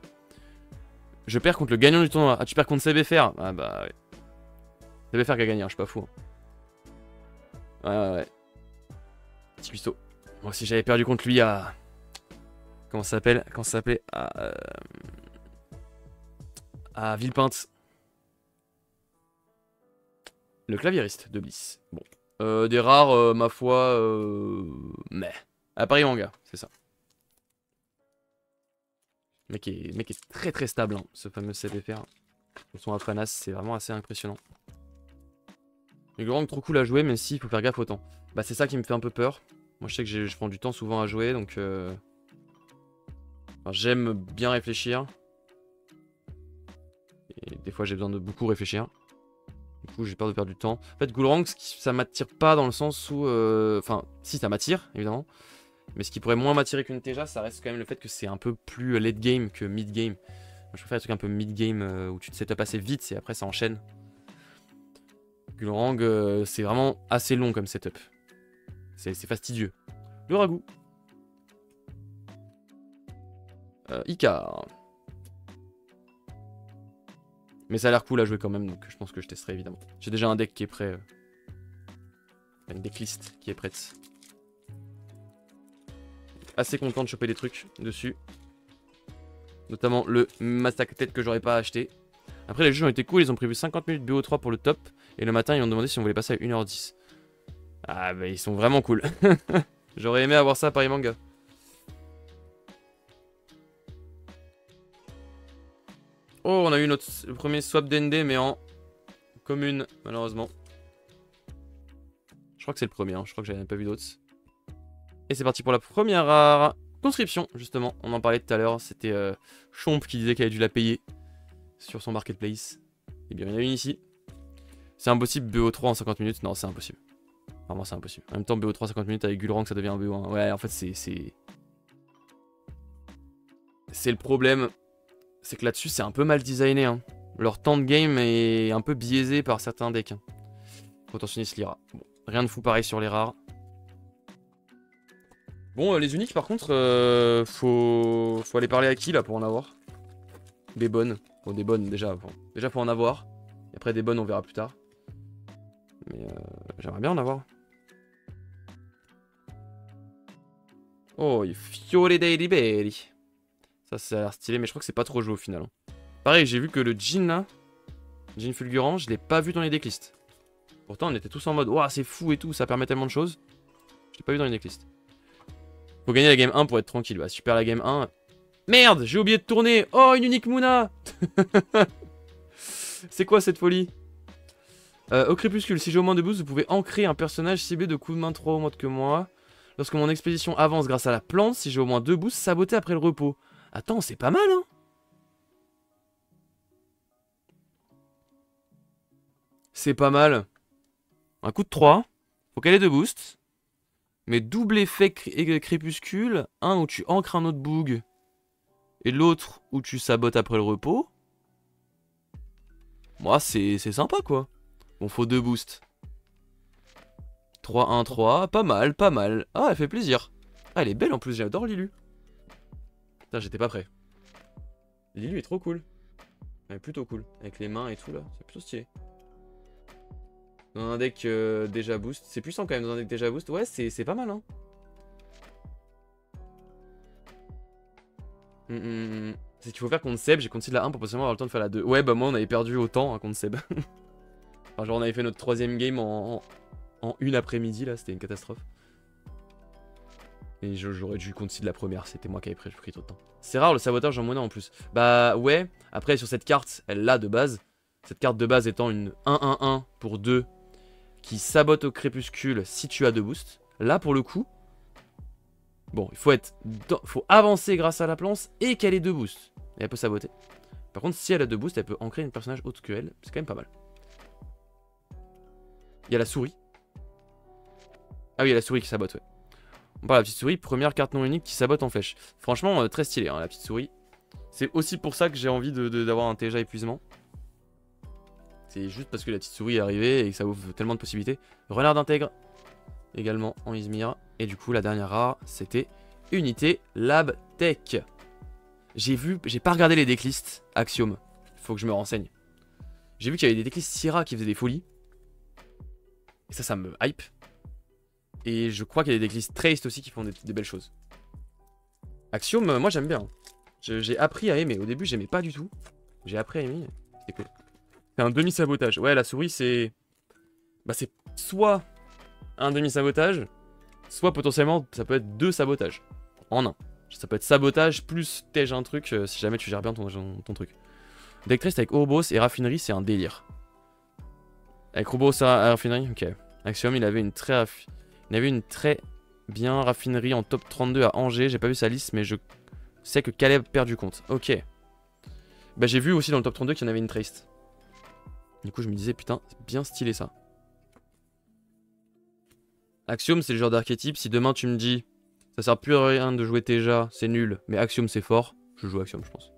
Je perds contre le gagnant du tournoi. Ah, tu perds contre CBFR? Ah bah ouais. CBFR qui a gagné, hein, je suis pas fou. Ouais, ouais, ouais. Petit cuistot. Moi aussi, j'avais perdu contre lui à... Comment ça s'appelle? Comment ça s'appelait? À Villepinte. Le claviériste de Bliss. Bon. Des rares, ma foi... Mais... À Paris Manga, c'est ça. Le mec est très très stable, hein, ce fameux CBFR. Son Afranas, c'est vraiment assez impressionnant. Le Gulrang trop cool à jouer, même s'il faut faire gaffe au temps. Bah c'est ça qui me fait un peu peur. Moi je sais que je prends du temps souvent à jouer, donc... Enfin, j'aime bien réfléchir. Et des fois j'ai besoin de beaucoup réfléchir. Du coup j'ai peur de perdre du temps. En fait Gulrang, ça m'attire pas dans le sens où... Enfin, si ça m'attire, évidemment. Mais ce qui pourrait moins m'attirer qu'une Teja, ça reste quand même le fait que c'est un peu plus late game que mid game. Moi, je préfère des trucs un peu mid game où tu te setup assez vite et après ça enchaîne. Gulrang, c'est vraiment assez long comme setup. C'est fastidieux. Le ragoût. Icar. Mais ça a l'air cool à jouer quand même, donc je pense que je testerai évidemment. J'ai déjà un deck qui est prêt. Une decklist qui est prête. Assez content de choper des trucs dessus. Notamment le Messectet que j'aurais pas acheté. Après les jeux ont été cool, ils ont prévu 50 minutes BO3 pour le top. Et le matin ils ont demandé si on voulait passer à 1h10. Ah bah ils sont vraiment cool. J'aurais aimé avoir ça à Paris Manga. Oh on a eu le premier swap d'ND mais en commune, malheureusement. Je crois que c'est le premier, hein. Je crois que j'avais pas vu d'autres. Et c'est parti pour la première rare conscription, justement. On en parlait tout à l'heure, c'était Chomp qui disait qu'elle avait dû la payer sur son marketplace. Et bien, il y en a une ici. C'est impossible BO3 en 50 minutes. Non, c'est impossible. Vraiment, c'est impossible. En même temps, BO3 50 minutes avec Gulrang, ça devient un BO1. Ouais, en fait, c'est le problème. C'est que là-dessus, c'est un peu mal designé. Hein. Leur temps de game est un peu biaisé par certains decks. Hein. Potentionniste Lyra. Bon, rien de fou pareil sur les rares. Bon, les uniques, par contre, faut aller parler à qui, là, pour en avoir? Des bonnes. Bon, des bonnes, déjà. Bon. Déjà, faut en avoir. Et après, des bonnes, on verra plus tard. Mais j'aimerais bien en avoir. Oh, il Fiore dei Liberi. Ça a l'air stylé, mais je crois que c'est pas trop joué au final. Hein. Pareil, j'ai vu que le Jhin, là, Jhin Fulgurant, je l'ai pas vu dans les decklists. Pourtant, on était tous en mode, ouah, c'est fou et tout, ça permet tellement de choses. Je l'ai pas vu dans les decklists. Faut gagner la game 1 pour être tranquille. Bah, super la game 1. Merde, j'ai oublié de tourner. Oh, une unique Moona. C'est quoi cette folie? Au crépuscule, si j'ai au moins de boosts, vous pouvez ancrer un personnage ciblé de coups de main 3 ou moins que moi. Lorsque mon expédition avance grâce à la plante, si j'ai au moins 2 boosts, saboter après le repos. Attends, c'est pas mal, hein? C'est pas mal. Un coup de 3. Faut qu'elle ait 2 boosts. Mais double effet crépuscule. Un où tu ancres un autre boog. Et l'autre où tu sabotes après le repos. Moi, c'est sympa, quoi. Bon, faut 2 boosts. 3, 1, 3. Pas mal, pas mal. Ah, elle fait plaisir. Ah, elle est belle en plus, j'adore Lilu. Putain, j'étais pas prêt. Lilu est trop cool. Elle est plutôt cool. Avec les mains et tout, là. C'est plutôt stylé. Dans un deck déjà boost. C'est puissant quand même dans un deck déjà boost. Ouais, c'est pas mal, hein. C'est qu'il faut faire contre Seb. J'ai contre la 1 pour possiblement avoir le temps de faire la 2. Ouais, bah moi, on avait perdu autant hein, contre Seb. Enfin, genre, on avait fait notre 3ème game en une après-midi, là. C'était une catastrophe. Et j'aurais dû concede la première. C'était moi qui avais pris trop de temps. C'est rare le sabotage en Moona en plus. Bah ouais. Après, sur cette carte, elle l'a de base. Cette carte de base étant une 1-1-1 pour 2 qui sabote au crépuscule si tu as 2 boosts. Là, pour le coup, bon, il faut avancer grâce à la planche et qu'elle ait 2 boosts. Et elle peut saboter. Par contre, si elle a 2 boosts, elle peut ancrer un personnage autre que elle. C'est quand même pas mal. Il y a la souris. Ah oui, il y a la souris qui sabote, ouais. On parle de la petite souris, première carte non unique qui sabote en flèche. Franchement, très stylé, hein, la petite souris. C'est aussi pour ça que j'ai envie d'avoir un TJ épuisement. C'est juste parce que la petite souris est arrivée et que ça ouvre tellement de possibilités. Renard d'intègre, également en Izmir. Et du coup, la dernière rare, c'était Unité Lab Tech. J'ai pas regardé les decklists Axiom. Faut que je me renseigne. J'ai vu qu'il y avait des decklists Syrah qui faisaient des folies. Et ça me hype. Et je crois qu'il y a des decklists Traced aussi qui font des belles choses. Axiom, moi j'aime bien. J'ai appris à aimer. Au début, j'aimais pas du tout. J'ai appris à aimer. C'est cool. C'est un demi-sabotage. Ouais, la souris, c'est... Bah, c'est soit un demi-sabotage, soit potentiellement, ça peut être 2 sabotages. En un. Ça peut être sabotage plus tège un truc, si jamais tu gères bien ton truc. Deck Traced avec Ouroboros et Raffinerie, c'est un délire. Avec Ouroboros et Raffinerie, ok. Axiom, il avait une très bien Raffinerie en top 32 à Angers. J'ai pas vu sa liste, mais je sais que Caleb perd du compte. Ok. Bah, j'ai vu aussi dans le top 32 qu'il y en avait une Traced. Du coup, je me disais, putain, c'est bien stylé ça. Axiom, c'est le genre d'archétype. Si demain tu me dis, ça sert plus à rien de jouer Teja, c'est nul, mais Axiom c'est fort, je joue Axiom, je pense.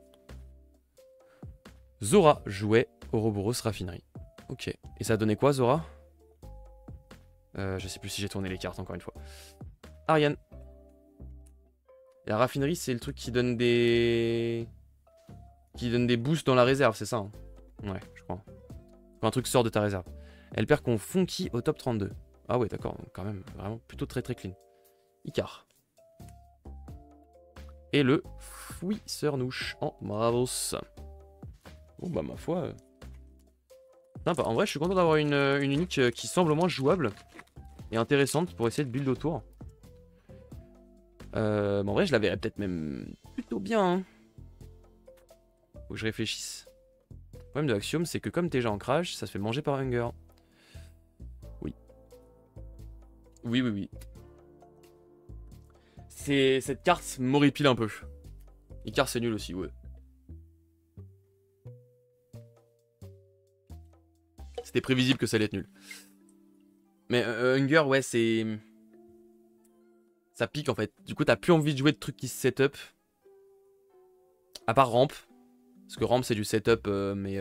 Zora jouait Ouroboros Raffinerie. Ok. Et ça a donné quoi, Zora? Je sais plus si j'ai tourné les cartes encore une fois. Ariane. Et la raffinerie, c'est le truc qui donne des... boosts dans la réserve, c'est ça hein? Ouais, je crois. Quand un truc sort de ta réserve. Elle perd contre Funky au top 32. Ah ouais, d'accord, quand même, vraiment plutôt très très clean. Icar. Et le Fouisseur-Nouche en Bravos. Bon bah ma foi... Sympa. En vrai, je suis content d'avoir une unique qui semble au moins jouable et intéressante pour essayer de build autour. En vrai, je la verrais peut-être même plutôt bien. Hein. Faut que je réfléchisse. problème de Axiom, c'est que comme t'es déjà en crash, ça se fait manger par Hunger. Oui. Oui, oui, oui. Cette carte m'horripile un peu. Icar, c'est nul aussi, ouais. C'était prévisible que ça allait être nul. Mais Hunger, ouais, c'est... Ça pique en fait. Du coup, t'as plus envie de jouer de trucs qui se setup. À part Ramp. Parce que Ramp, c'est du setup, mais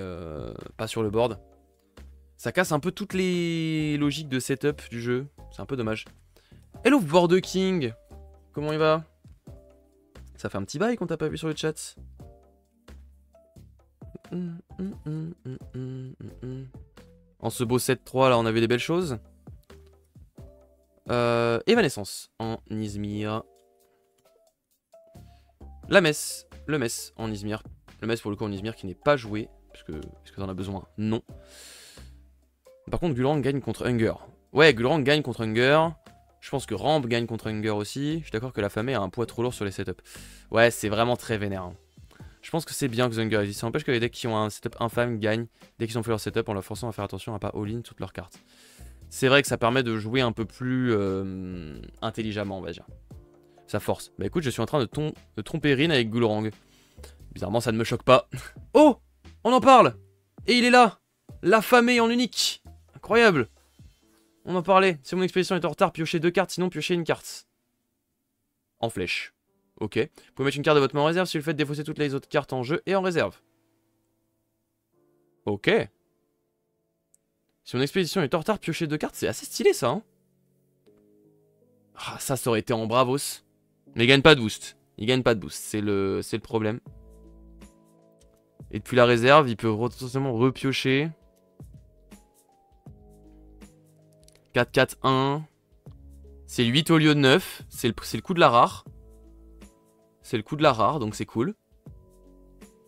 pas sur le board. Ça casse un peu toutes les logiques de setup du jeu. C'est un peu dommage. Hello, Board King. Comment il va? Ça fait un petit bail qu'on t'a pas vu sur le chat. En ce beau 7-3, là, on avait des belles choses. Evanescence en Izmir. La messe. Le mess en Izmir. Le mess pour le coup en Izmir qui n'est pas joué. Est-ce que t'en as besoin? Non. Par contre, Gulrang gagne contre Hunger. Ouais, Gulrang gagne contre Hunger. Je pense que Ramp gagne contre Hunger aussi. Je suis d'accord que la famille a un poids trop lourd sur les setups. Ouais, c'est vraiment très vénère. Hein. Je pense que c'est bien que Hunger existe. Ça n'empêche que les decks qui ont un setup infâme gagnent dès qu'ils ont fait leur setup en leur forçant à faire attention à pas all-in toutes leurs cartes. C'est vrai que ça permet de jouer un peu plus intelligemment, on va dire. Ça force. Bah écoute, je suis en train de tromper Rin avec Gulrang. Bizarrement, ça ne me choque pas. Oh, on en parle. Et il est là. L'affamé en unique. Incroyable. On en parlait. Si mon expédition est en retard, piochez 2 cartes, sinon piochez une carte. En flèche. Ok. Vous pouvez mettre une carte de votre main en réserve si vous le faites défausser toutes les autres cartes en jeu et en réserve. Ok. Si mon expédition est en retard, piochez 2 cartes, c'est assez stylé ça. Hein, ah, ça aurait été en bravos. Mais il gagne pas de boost. Il gagne pas de boost, c'est le problème. Et depuis la réserve, il peut potentiellement repiocher. 4-4-1. C'est 8 au lieu de 9. C'est le coup de la rare. C'est le coup de la rare, donc c'est cool.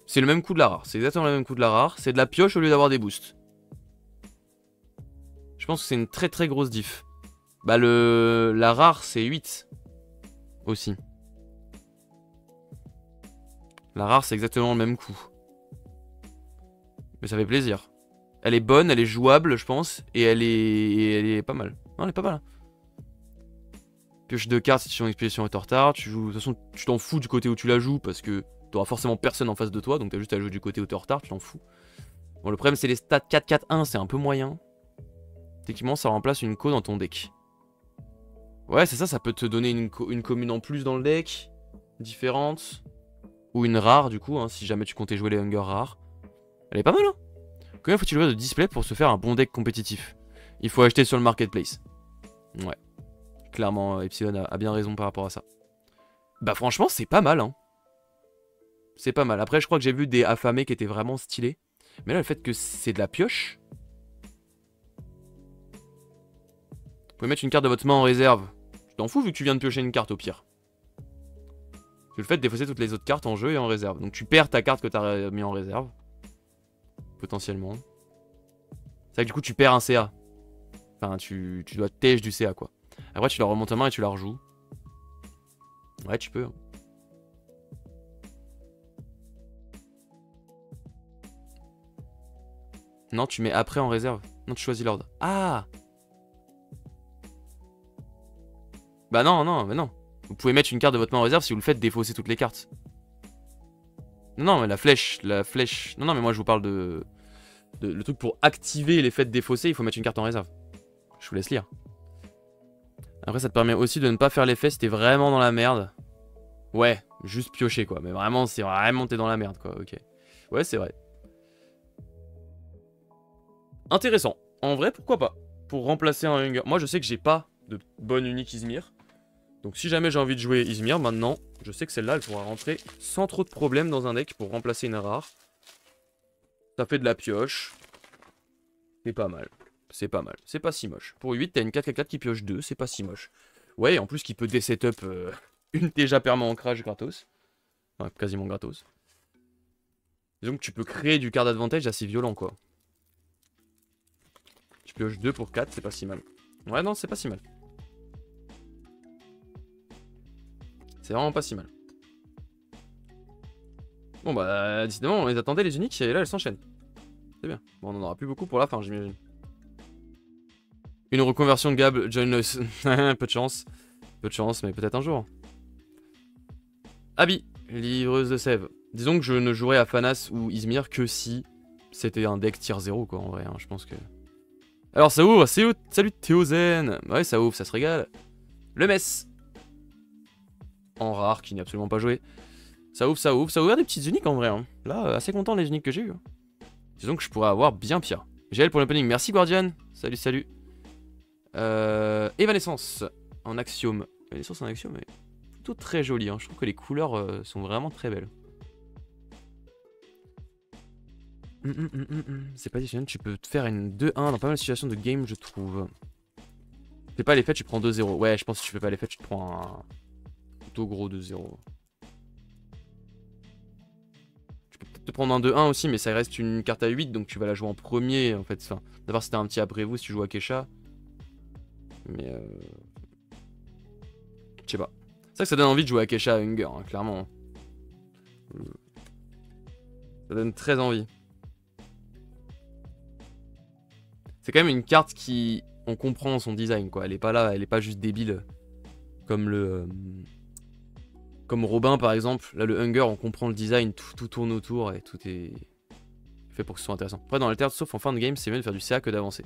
C'est le même coup de la rare. C'est exactement le même coup de la rare. C'est de la pioche au lieu d'avoir des boosts. Je pense que c'est une très très grosse diff. Bah la rare c'est 8. Aussi. La rare c'est exactement le même coup. Mais ça fait plaisir. Elle est bonne, elle est jouable je pense. Et elle est pas mal. Non elle est pas mal. Hein. Pioche 2 cartes si ton expédition est en retard. Tu joues. De toute façon tu t'en fous du côté où tu la joues. Parce que t'auras forcément personne en face de toi. Donc t'as juste à jouer du côté où t'es en retard. Tu t'en fous. Bon le problème c'est les stats 4-4-1. C'est un peu moyen. Techniquement ça remplace une co dans ton deck. Ouais c'est ça, ça peut te donner une commune en plus dans le deck. Différente. Ou une rare du coup, hein, si jamais tu comptais jouer les Hunger rares. Elle est pas mal hein. Combien faut-il jouer de display pour se faire un bon deck compétitif? Il faut acheter sur le marketplace. Ouais. Clairement Epsilon a bien raison par rapport à ça. Bah franchement c'est pas mal hein. C'est pas mal. Après je crois que j'ai vu des affamés qui étaient vraiment stylés. Mais là le fait que c'est de la pioche. Vous pouvez mettre une carte de votre main en réserve. Tu t'en fous vu que tu viens de piocher une carte au pire. Tu le fait de défausser toutes les autres cartes en jeu et en réserve. Donc tu perds ta carte que t'as mis en réserve. Potentiellement. C'est vrai que du coup tu perds un CA. Enfin tu dois tège du CA quoi. Après tu la remontes en main et tu la rejoues. Ouais tu peux. Non tu mets après en réserve. Non tu choisis l'ordre. Ah. Bah non non mais non. Vous pouvez mettre une carte de votre main en réserve si vous le faites défausser toutes les cartes. Non, mais la flèche. Non, non, mais moi je vous parle de le truc pour activer l'effet de défausser, il faut mettre une carte en réserve. Je vous laisse lire. Après, ça te permet aussi de ne pas faire l'effet si t'es vraiment dans la merde. Ouais, juste piocher quoi. Mais vraiment, c'est vraiment t'es dans la merde quoi, ok. Ouais, c'est vrai. Intéressant. En vrai, pourquoi pas. Pour remplacer un Hunger. Moi, je sais que j'ai pas de bonne unique Izmir. Donc si jamais j'ai envie de jouer Izmir maintenant, je sais que celle-là elle pourra rentrer sans trop de problèmes dans un deck pour remplacer une rare. Ça fait de la pioche. C'est pas mal. C'est pas mal. C'est pas si moche. Pour 8, t'as une 4-4 qui pioche 2, c'est pas si moche. Ouais, en plus qui peut désetup une déjà perma ancrage gratos. Enfin, quasiment gratos. Disons que tu peux créer du card advantage assez violent quoi. Tu pioches 2 pour 4, c'est pas si mal. Ouais non, c'est pas si mal. C'est vraiment pas si mal. Bon bah, décidément, on les attendait les uniques, et là elles s'enchaînent. C'est bien. Bon, on en aura plus beaucoup pour la fin, j'imagine. Une reconversion de Gab, join us. Peu de chance. Peu de chance, mais peut-être un jour. Abby, livreuse de sève. Disons que je ne jouerais à Fanas ou Izmir que si c'était un deck tier 0, quoi, en vrai. Hein, je pense que... Alors, ça ouvre, salut Théozen. Ouais, ça ouvre, ça se régale. Le Metz. En rare, qui n'est absolument pas joué. Ça ouvre, ça ouvre. Ça ouvre des petites uniques, en vrai. Hein. Là, assez content des uniques que j'ai eu. Disons que je pourrais avoir bien pire. GL pour l'opening. Merci, Guardian. Salut, salut. Evanescence en axiome. Evanescence en axiome est plutôt très jolie. Hein. Je trouve que les couleurs sont vraiment très belles. C'est pas difficile. Tu peux te faire une 2-1 dans pas mal de situations de game, je trouve. Tu fais pas l'effet, tu prends 2-0. Ouais, je pense que si tu fais pas l'effet, tu te prends un plutôt gros 2-0. Tu peux peut-être te prendre un 2-1 aussi, mais ça reste une carte à 8, donc tu vas la jouer en premier en fait. Enfin, d'abord, c'était un petit après vous si tu joues à Kesha. Mais je sais pas. C'est vrai que ça donne envie de jouer à Kesha à Hunger, hein, clairement. Ça donne très envie. C'est quand même une carte qui... On comprend son design, quoi. Elle est pas là, elle est pas juste débile. Comme le... Comme Robin, par exemple. Là, le Hunger, on comprend le design, tout tourne autour et tout est fait pour que ce soit intéressant. Après, dans l'alter, sauf en fin de game, c'est mieux de faire du CA que d'avancer.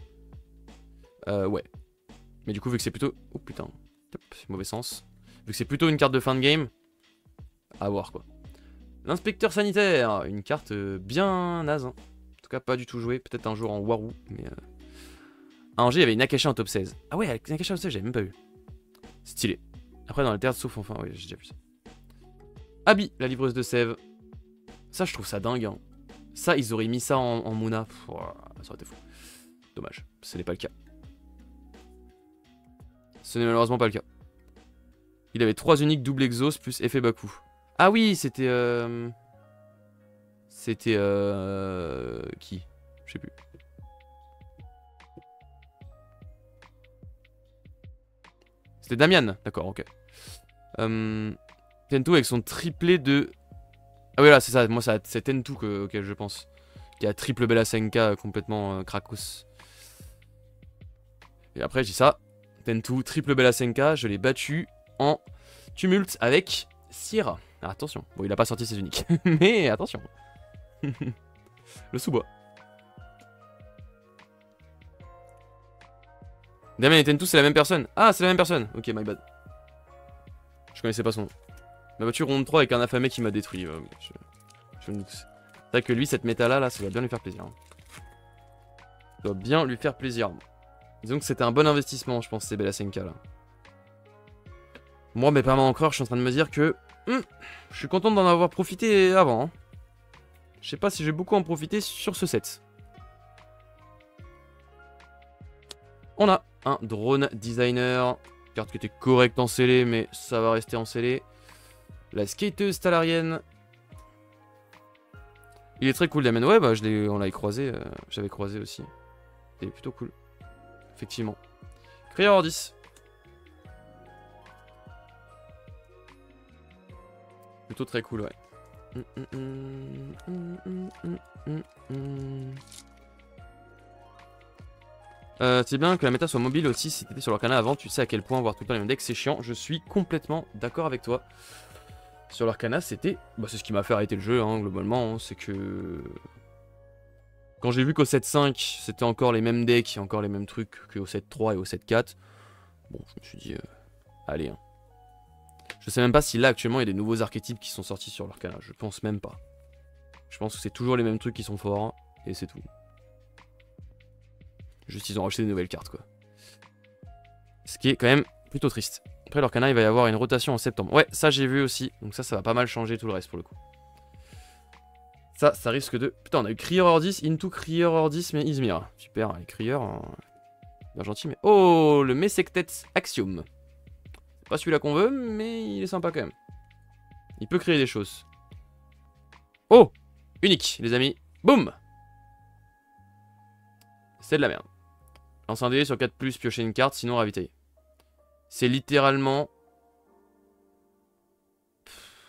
Ouais. Mais du coup, vu que c'est plutôt... Oh putain. Top, mauvais sens. Vu que c'est plutôt une carte de fin de game, à voir, quoi. L'inspecteur sanitaire. Une carte bien naze, hein. En tout cas, pas du tout jouée. Peut-être un jour en Waru, mais... À Angers, il y avait une Akasha en top 16. Ah ouais, une Akasha en top 16, j'avais même pas vu. Stylé. Après, dans le théâtre, sauf enfin, oui, j'ai déjà vu ça. Abby, la livreuse de sève. Ça, je trouve ça dingue. Hein. Ça, ils auraient mis ça en Muna. Pff, ça aurait été fou. Dommage, ce n'est pas le cas. Ce n'est malheureusement pas le cas. Il avait 3 uniques double exos plus effet Baku. Ah oui, c'était... C'était... Qui? Je sais plus. C'était Damian, d'accord, ok. Tentu avec son triplé de... Ah oui, là, c'est ça, moi c'est Tentu auquel je pense. Qui a triple Bella Senka complètement Krakos. Et après, je dis ça. Tentu, triple Bella Senka, je l'ai battu en tumulte avec Sierra. Ah, attention, bon, il a pas sorti ses uniques. Mais attention. Le sous-bois. Damien et Tentu, c'est la même personne. Ah, c'est la même personne. Ok, my bad. Je connaissais pas son nom. Ma voiture ronde 3 avec un affamé qui m'a détruit. Je me doute. C'est vrai que lui, cette méta là, ça doit bien lui faire plaisir. Ça doit bien lui faire plaisir. Disons que c'était un bon investissement, je pense, ces Bella Senka là. Moi, mais pas mal encore, je suis en train de me dire que... je suis content d'en avoir profité avant. Hein. Je sais pas si j'ai beaucoup en profité sur ce set. On a un drone designer. Carte qui était correcte en scellé, mais ça va rester en scellé. La skateuse talarienne. Il est très cool, Damien. Ouais, bah on l'avait croisé. J'avais croisé aussi. Il est plutôt cool. Effectivement. Crieur Ordis. Plutôt très cool, ouais. C'est bien que la méta soit mobile aussi. Si t'étais sur leur canal avant, tu sais à quel point voir tout le temps les mêmes decks, c'est chiant. Je suis complètement d'accord avec toi. Sur leur canal, c'était... Bah, c'est ce qui m'a fait arrêter le jeu, hein, globalement. Hein, c'est que... Quand j'ai vu qu'au 7-5, c'était encore les mêmes decks et encore les mêmes trucs qu'au 7-3 et au 7-4, bon, je me suis dit... allez, hein. Je sais même pas si là, actuellement, il y a des nouveaux archétypes qui sont sortis sur leur canal. Je pense même pas. Je pense que c'est toujours les mêmes trucs qui sont forts, et c'est tout. Juste, ils ont rajouté des nouvelles cartes, quoi. Ce qui est quand même plutôt triste. Après, leur canal, il va y avoir une rotation en septembre. Ouais, ça, j'ai vu aussi. Donc ça va pas mal changer tout le reste, pour le coup. Ça risque de... Putain, on a eu Crieur Ordis, Into Crieur Ordis, mais Izmir. Super, les Crieurs... bien gentil, mais... Oh, le Messektet Axiom. C'est pas celui-là qu'on veut, mais il est sympa quand même. Il peut créer des choses. Oh, unique, les amis. Boum. C'est de la merde. Lance un dé sur 4+, piocher une carte, sinon ravitailler. C'est littéralement...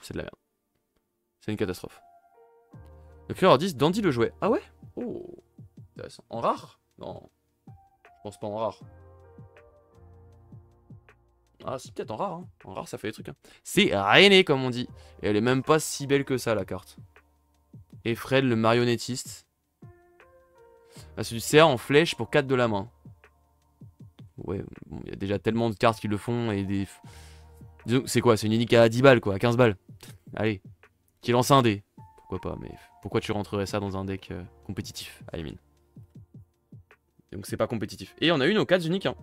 C'est de la merde. C'est une catastrophe. Le Crieur 10, Dandy le jouet. Ah ouais? Oh. Intéressant. En rare? Non. Je pense pas en rare. Ah, si, peut-être en rare. Hein. En rare, ça fait des trucs. Hein. C'est René, comme on dit. Et elle est même pas si belle que ça, la carte. Et Fred, le marionnettiste. Ah, c'est du CA en flèche pour 4 de la main. Ouais, bon, y a déjà tellement de cartes qui le font. Et des... Disons, c'est quoi? C'est une unique à 10 balles, quoi. À 15 balles. Allez. Qui lance un dé. Pourquoi pas, mais pourquoi tu rentrerais ça dans un deck compétitif, I mean. Donc c'est pas compétitif. Et on a eu nos 4 uniques. Hein.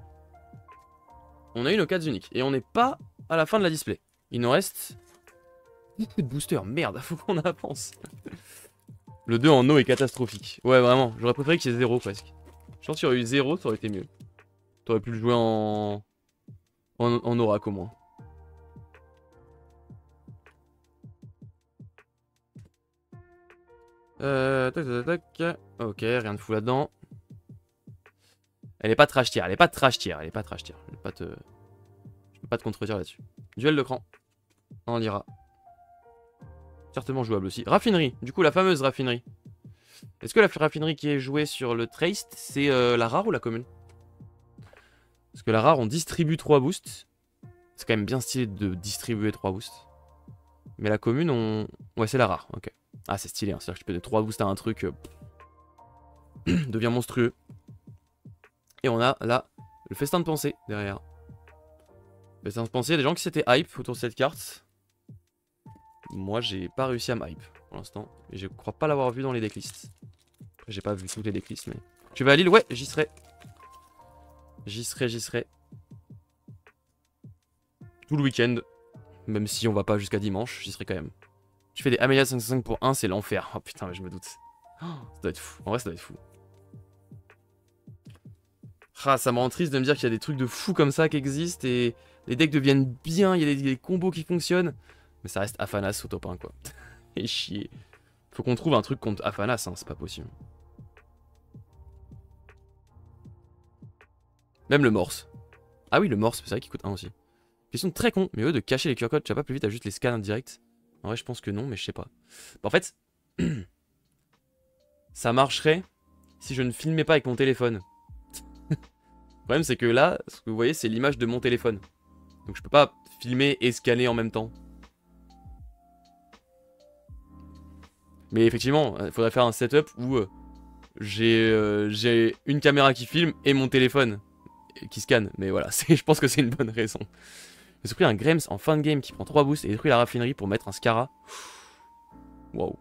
On a eu nos 4 uniques. Et on n'est pas à la fin de la display. Il nous reste... beaucoup de boosters. Merde, faut qu'on avance. Le 2 en eau est catastrophique. Ouais, vraiment. J'aurais préféré qu'il y ait 0 presque. Je pense qu'il y aurait eu 0, ça aurait été mieux. T'aurais pu le jouer en oracle au moins. Tac, tac, tac. Ok, rien de fou là-dedans. Elle est pas trash tier, elle est pas trash tier, elle est pas trash tier. Je peux pas te contredire là-dessus. Duel de cran. On lira. Certainement jouable aussi. Raffinerie, du coup la fameuse raffinerie. Est-ce que la raffinerie qui est jouée sur le Traced, c'est la rare ou la commune? Parce que la rare, on distribue 3 boosts. C'est quand même bien stylé de distribuer 3 boosts. Mais la commune, on... Ouais, c'est la rare, ok. Ah, c'est stylé, hein. C'est-à-dire que tu peux donner 3 boosts à un truc... devient monstrueux. Et on a là le festin de pensée derrière. Le festin de pensée, il y a des gens qui s'étaient hype autour de cette carte. Moi, j'ai pas réussi à me hype pour l'instant. Et je crois pas l'avoir vu dans les decklists. Après, j'ai pas vu toutes les decklists, mais... Tu vas à Lille? Ouais, j'y serai. J'y serai. Tout le week-end. Même si on va pas jusqu'à dimanche, j'y serai quand même. Tu fais des Amelia 505 pour 1, c'est l'enfer. Oh putain, mais je me doute. Oh, ça doit être fou. En vrai, ça doit être fou. Ah, ça me rend triste de me dire qu'il y a des trucs de fou comme ça qui existent et les decks deviennent bien, il y a des combos qui fonctionnent. Mais ça reste Afanas au top 1, quoi. Et chier. Faut qu'on trouve un truc contre Afanas, hein, c'est pas possible. Même le Morse. Ah oui, le Morse, c'est vrai qu'il coûte 1 aussi. Question très con, mais eux de cacher les QR codes, tu vas pas plus vite, t'as juste les scans en direct. En vrai, je pense que non, mais je sais pas. En fait, ça marcherait si je ne filmais pas avec mon téléphone. Le problème, c'est que là, ce que vous voyez, c'est l'image de mon téléphone. Donc je peux pas filmer et scanner en même temps. Mais effectivement, il faudrait faire un setup où j'ai une caméra qui filme et mon téléphone qui scanne. Mais voilà, je pense que c'est une bonne raison. J'ai pris un Grems en fin de game qui prend 3 boosts et détruit la raffinerie pour mettre un Scara. Waouh.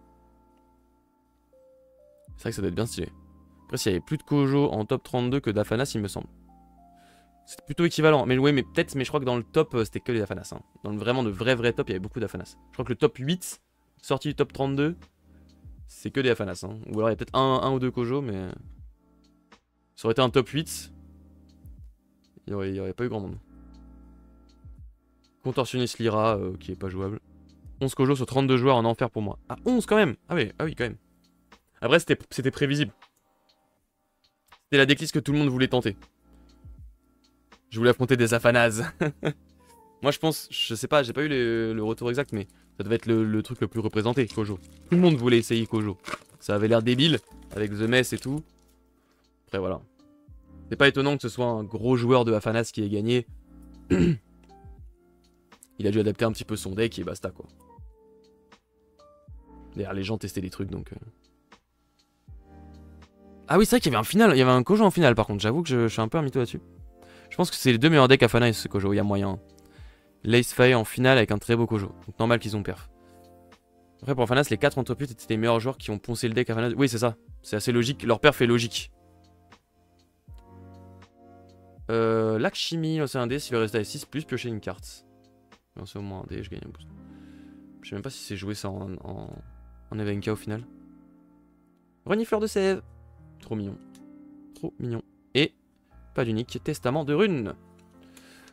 C'est vrai que ça doit être bien stylé. Après, s'il y avait plus de Kojo en top 32 que d'Afanas, il me semble. C'était plutôt équivalent. Mais ouais, mais peut-être, mais je crois que dans le top, c'était que les Afanas. Hein. Dans le vraiment de vrai top, il y avait beaucoup d'Afanas. Je crois que le top 8, sorti du top 32, c'est que des Afanas. Hein. Ou alors il y a peut-être un ou deux Kojo, mais... Ça aurait été un top 8. Il y aurait pas eu grand monde. Contorsionniste Lyra, qui est pas jouable. 11 Kojo sur 32 joueurs en enfer pour moi. Ah, 11 quand même. Ah oui, quand même. Après, c'était prévisible. C'était la decklist que tout le monde voulait tenter. Je voulais affronter des Afanas. Moi, je pense, je sais pas, j'ai pas eu le retour exact, mais ça devait être le truc le plus représenté, Kojo. Tout le monde voulait essayer Kojo. Ça avait l'air débile, avec The Mess et tout. Après, voilà. C'est pas étonnant que ce soit un gros joueur de Afanas qui ait gagné. Il a dû adapter un petit peu son deck et basta, quoi. D'ailleurs, les gens testaient des trucs, donc... Ah oui, c'est vrai qu'il y avait un final, il y avait un Kojo en finale, par contre. J'avoue que je suis un peu un mytho là-dessus. Je pense que c'est les deux meilleurs decks Afanas, ce Kojo, il y a moyen. Lace Fire en finale avec un très beau Kojo. Donc normal qu'ils ont perf. Après pour Afanas, les 4 en top 8 étaient les meilleurs joueurs qui ont poncé le deck Afanas. Oui, c'est ça. C'est assez logique. Leur perf est logique. Lakshmi, lancer un dé. Si le résultat est 6, plus piocher une carte. Lancer au moins un dé, je gagne un boost. Je sais même pas si c'est joué ça en Evenka au final. Renifleur de sève. Trop mignon. Trop mignon. Et pas d'unique. Testament de rune.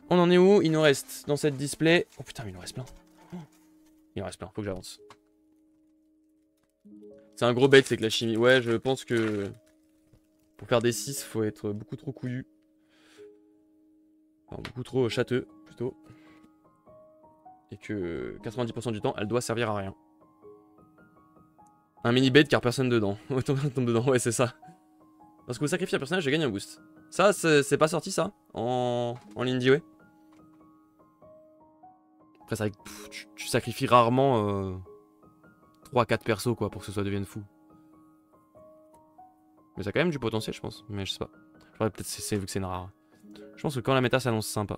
On en est où? Il nous reste dans cette display... Oh putain, mais il nous reste plein. Il nous reste plein, faut que j'avance. C'est un gros bait, c'est que la chimie... Ouais, je pense que... Pour faire des 6, faut être beaucoup trop couillu. Enfin, beaucoup trop châteux, plutôt. Et que 90% du temps, elle doit servir à rien. Un mini bait car personne dedans. Tombe dedans, ouais, c'est ça. Lorsque vous sacrifiez un personnage, je gagne un boost. Ça, c'est pas sorti ça en Lindy Way. Après, c'est vrai que tu sacrifies rarement 3-4 persos quoi pour que ce soit devienne fou. Mais ça a quand même du potentiel, je pense. Mais je sais pas. Peut-être c'est vu que c'est une rare. Je pense que quand la méta s'annonce sympa.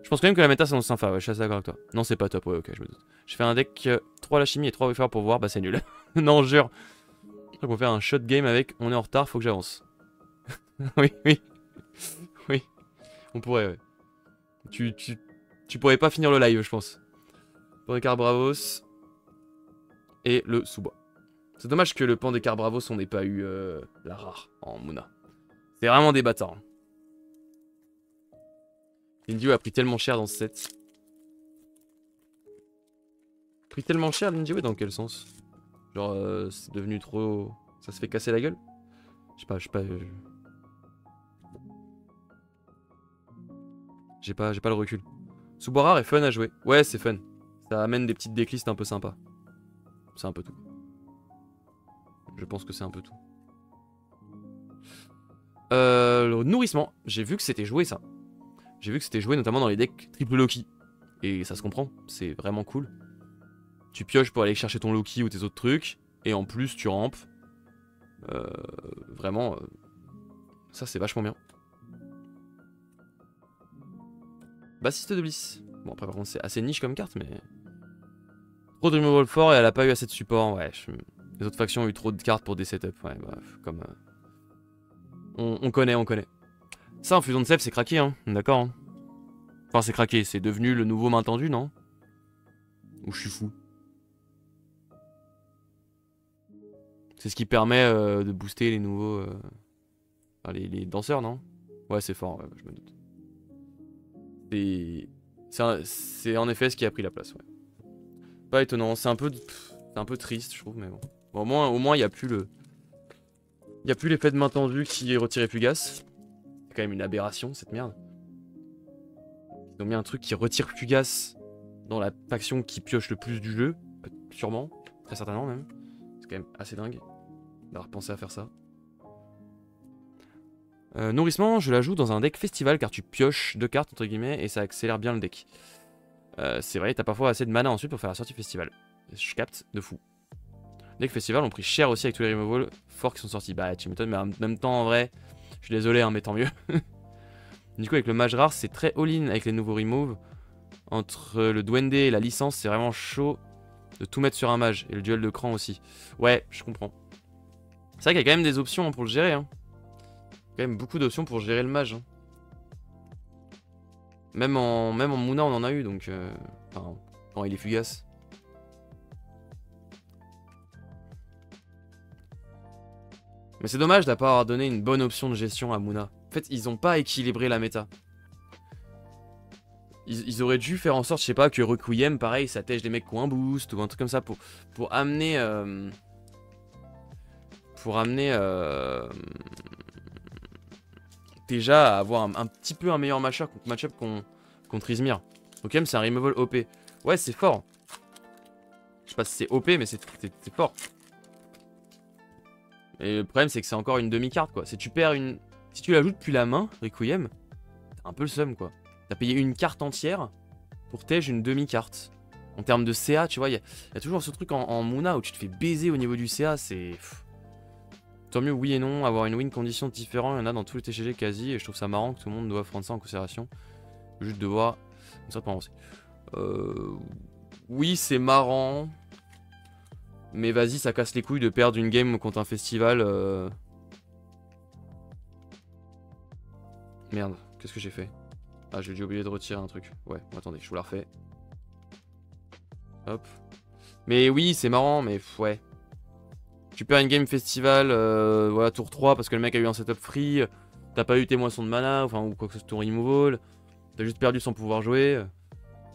Je pense quand même que la méta s'annonce sympa, ouais, je suis assez d'accord avec toi. Non, c'est pas top, ouais, ok, je me doute. J'ai fait un deck 3 la chimie et 3 wayfarers pour voir, bah c'est nul. Non, jure. Je crois qu'on va faire un shot game avec on est en retard, faut que j'avance. Oui, oui. Oui. On pourrait, ouais. Tu pourrais pas finir le live, je pense. Pandécar Bravos. Et le sous-bois. C'est dommage que le Pandécar Bravos, on n'ait pas eu la rare en Muna. C'est vraiment des bâtards. Lindy a pris tellement cher dans ce set. Pris tellement cher Lindy dans quel sens? Genre c'est devenu trop... Ça se fait casser la gueule? Je sais pas... J'ai pas le recul. Sous-bois rare est fun à jouer. Ouais, c'est fun. Ça amène des petites decklists un peu sympas. C'est un peu tout. Je pense que c'est un peu tout. Le nourrissement. J'ai vu que c'était joué ça. J'ai vu que c'était joué notamment dans les decks triple Loki. Et ça se comprend. C'est vraiment cool. Tu pioches pour aller chercher ton Loki ou tes autres trucs. Et en plus, tu rampes. Vraiment, ça c'est vachement bien. Bassiste de Bliss. Bon, après, par contre, c'est assez niche comme carte, mais. Trop de removal fort et elle a pas eu assez de support. Ouais, les autres factions ont eu trop de cartes pour des setups. Ouais, bref, comme. On connaît. Ça, en fusion de Sèvres, c'est craqué, hein. D'accord. Hein. Enfin, c'est craqué. C'est devenu le nouveau main tendu, non? Ou je suis fou? C'est ce qui permet de booster les nouveaux... Enfin, les danseurs, non? Ouais, c'est fort, ouais, je me doute. C'est en effet ce qui a pris la place, ouais. Pas étonnant, c'est un peu triste, je trouve, mais bon. Bon au moins, il n'y a plus le... Il n'y a plus l'effet de main tendue qui est retiré fugace. C'est quand même une aberration, cette merde. Ils ont mis un truc qui retire fugace dans la faction qui pioche le plus du jeu. Sûrement, très certainement même. C'est quand même assez dingue d'avoir pensé à faire ça. Nourrissement, je l'ajoute dans un deck festival car tu pioches 2 cartes entre guillemets et ça accélère bien le deck. C'est vrai, t'as parfois assez de mana ensuite pour faire la sortie festival. Je capte de fou. Deck festival ont pris cher aussi avec tous les removals forts qui sont sortis. Bah tu m'étonnes, mais en même temps en vrai, je suis désolé hein, mais tant mieux. Du coup avec le mage rare c'est très all-in avec les nouveaux removes. Entre le duende et la licence c'est vraiment chaud de tout mettre sur un mage. Et le duel de cran aussi. Ouais, je comprends. C'est vrai qu'il y a quand même des options pour le gérer. Hein. Il y a quand même beaucoup d'options pour gérer le mage. Hein. Même en Muna on en a eu donc... Enfin, quand il est fugace. Mais c'est dommage de pas avoir donné une bonne option de gestion à Muna. En fait, ils ont pas équilibré la méta. Ils auraient dû faire en sorte, je sais pas, que Requiem, pareil, ça tèche des mecs qui ont un boost ou un truc comme ça pour amener... déjà à avoir un petit peu un meilleur match-up contre Izmir. Requiem, c'est un removal OP. Ouais, c'est fort. Je sais pas si c'est OP, mais c'est fort. Et le problème, c'est que c'est encore une demi-carte, quoi. Si tu perds une... Si tu l'ajoutes depuis la main, Requiem, t'as un peu le seum, quoi. T'as payé une carte entière pour tège une demi-carte. En termes de CA, tu vois, il y a toujours ce truc en Muna où tu te fais baiser au niveau du CA, c'est... Tant mieux, oui et non, avoir une win condition différente, il y en a dans tous les TCG quasi, et je trouve ça marrant que tout le monde doit prendre ça en considération. Juste devoir... Comme ça pour avancer. Oui, c'est marrant. Mais vas-y, ça casse les couilles de perdre une game contre un festival. Merde, qu'est-ce que j'ai fait? Ah, j'ai dû oublier de retirer un truc. Ouais, attendez, je vous la refais. Hop. Mais oui, c'est marrant, mais ouais. Tu perds une game festival, voilà, tour 3 parce que le mec a eu un setup free. T'as pas eu tes moissons de mana, enfin, ou quoi que ce soit, ton removal. T'as juste perdu sans pouvoir jouer.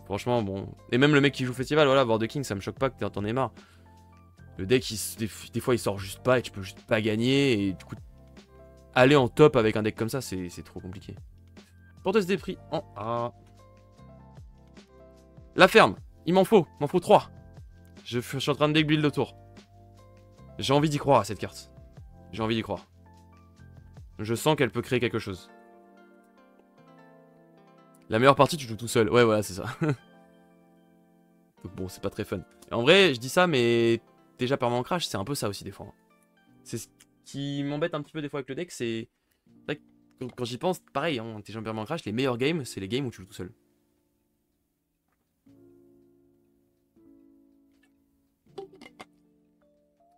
Franchement, bon. Et même le mec qui joue festival, voilà, War the King, ça me choque pas que t'en aies marre. Le deck, des fois, il sort juste pas et tu peux juste pas gagner. Et du coup, aller en top avec un deck comme ça, c'est trop compliqué. Porteuse des prix en A. La ferme, il m'en faut 3. Je suis en train de deck build autour. J'ai envie d'y croire à cette carte. J'ai envie d'y croire. Je sens qu'elle peut créer quelque chose. La meilleure partie, tu joues tout seul. Ouais, voilà, c'est ça. Donc bon, c'est pas très fun. Et en vrai, je dis ça, mais déjà permanent crash, c'est un peu ça aussi des fois. C'est ce qui m'embête un petit peu des fois avec le deck, c'est... Quand j'y pense, pareil, hein, t'es jamais permanent crash, les meilleurs games, c'est les games où tu joues tout seul.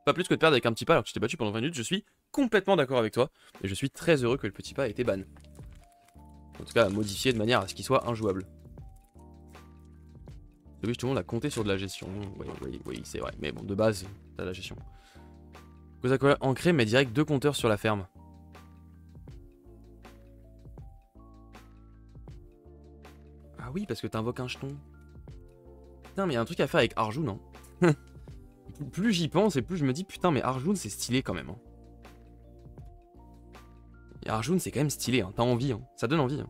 Pas plus que de perdre avec un petit pas alors que tu t'es battu pendant 20 minutes, je suis complètement d'accord avec toi. Et je suis très heureux que le petit pas ait été ban. En tout cas, modifié de manière à ce qu'il soit injouable. Oui, tout le monde a compté sur de la gestion. Oui, c'est vrai. Mais bon, de base, t'as la gestion. Coca-Cola ancré, mais direct 2 compteurs sur la ferme. Ah oui, parce que t'invoques un jeton. Putain, mais il y a un truc à faire avec Arjun, non? Plus j'y pense et plus je me dis, putain, mais Arjun, c'est stylé quand même. Hein. Et Arjun, c'est quand même stylé. Hein. T'as envie. Hein. Ça donne envie. Hein.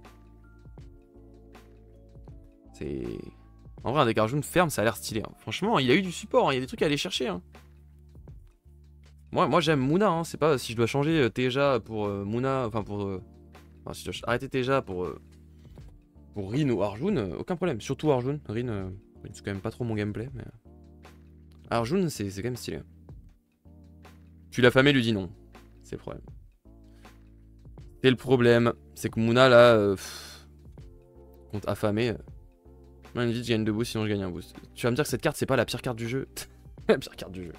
C'est... En vrai, un deck Arjun ferme, ça a l'air stylé. Hein. Franchement, il y a eu du support. Hein. Il y a des trucs à aller chercher. Hein. Moi j'aime Mouna. Hein. C'est pas si je dois changer Teja pour Mouna. Enfin, pour. Enfin, si je dois arrêter Teja pour Rin ou Arjun, aucun problème. Surtout Arjun. Rin, c'est quand même pas trop mon gameplay. Mais... Arjun, c'est quand même stylé. Tu l'as famé, lui dit non. C'est le problème. C'est le problème. C'est que Mouna, là, contre affamé. Une vie, je gagne 2 boosts, sinon je gagne un boost. Tu vas me dire que cette carte, c'est pas la pire carte du jeu. La pire carte du jeu.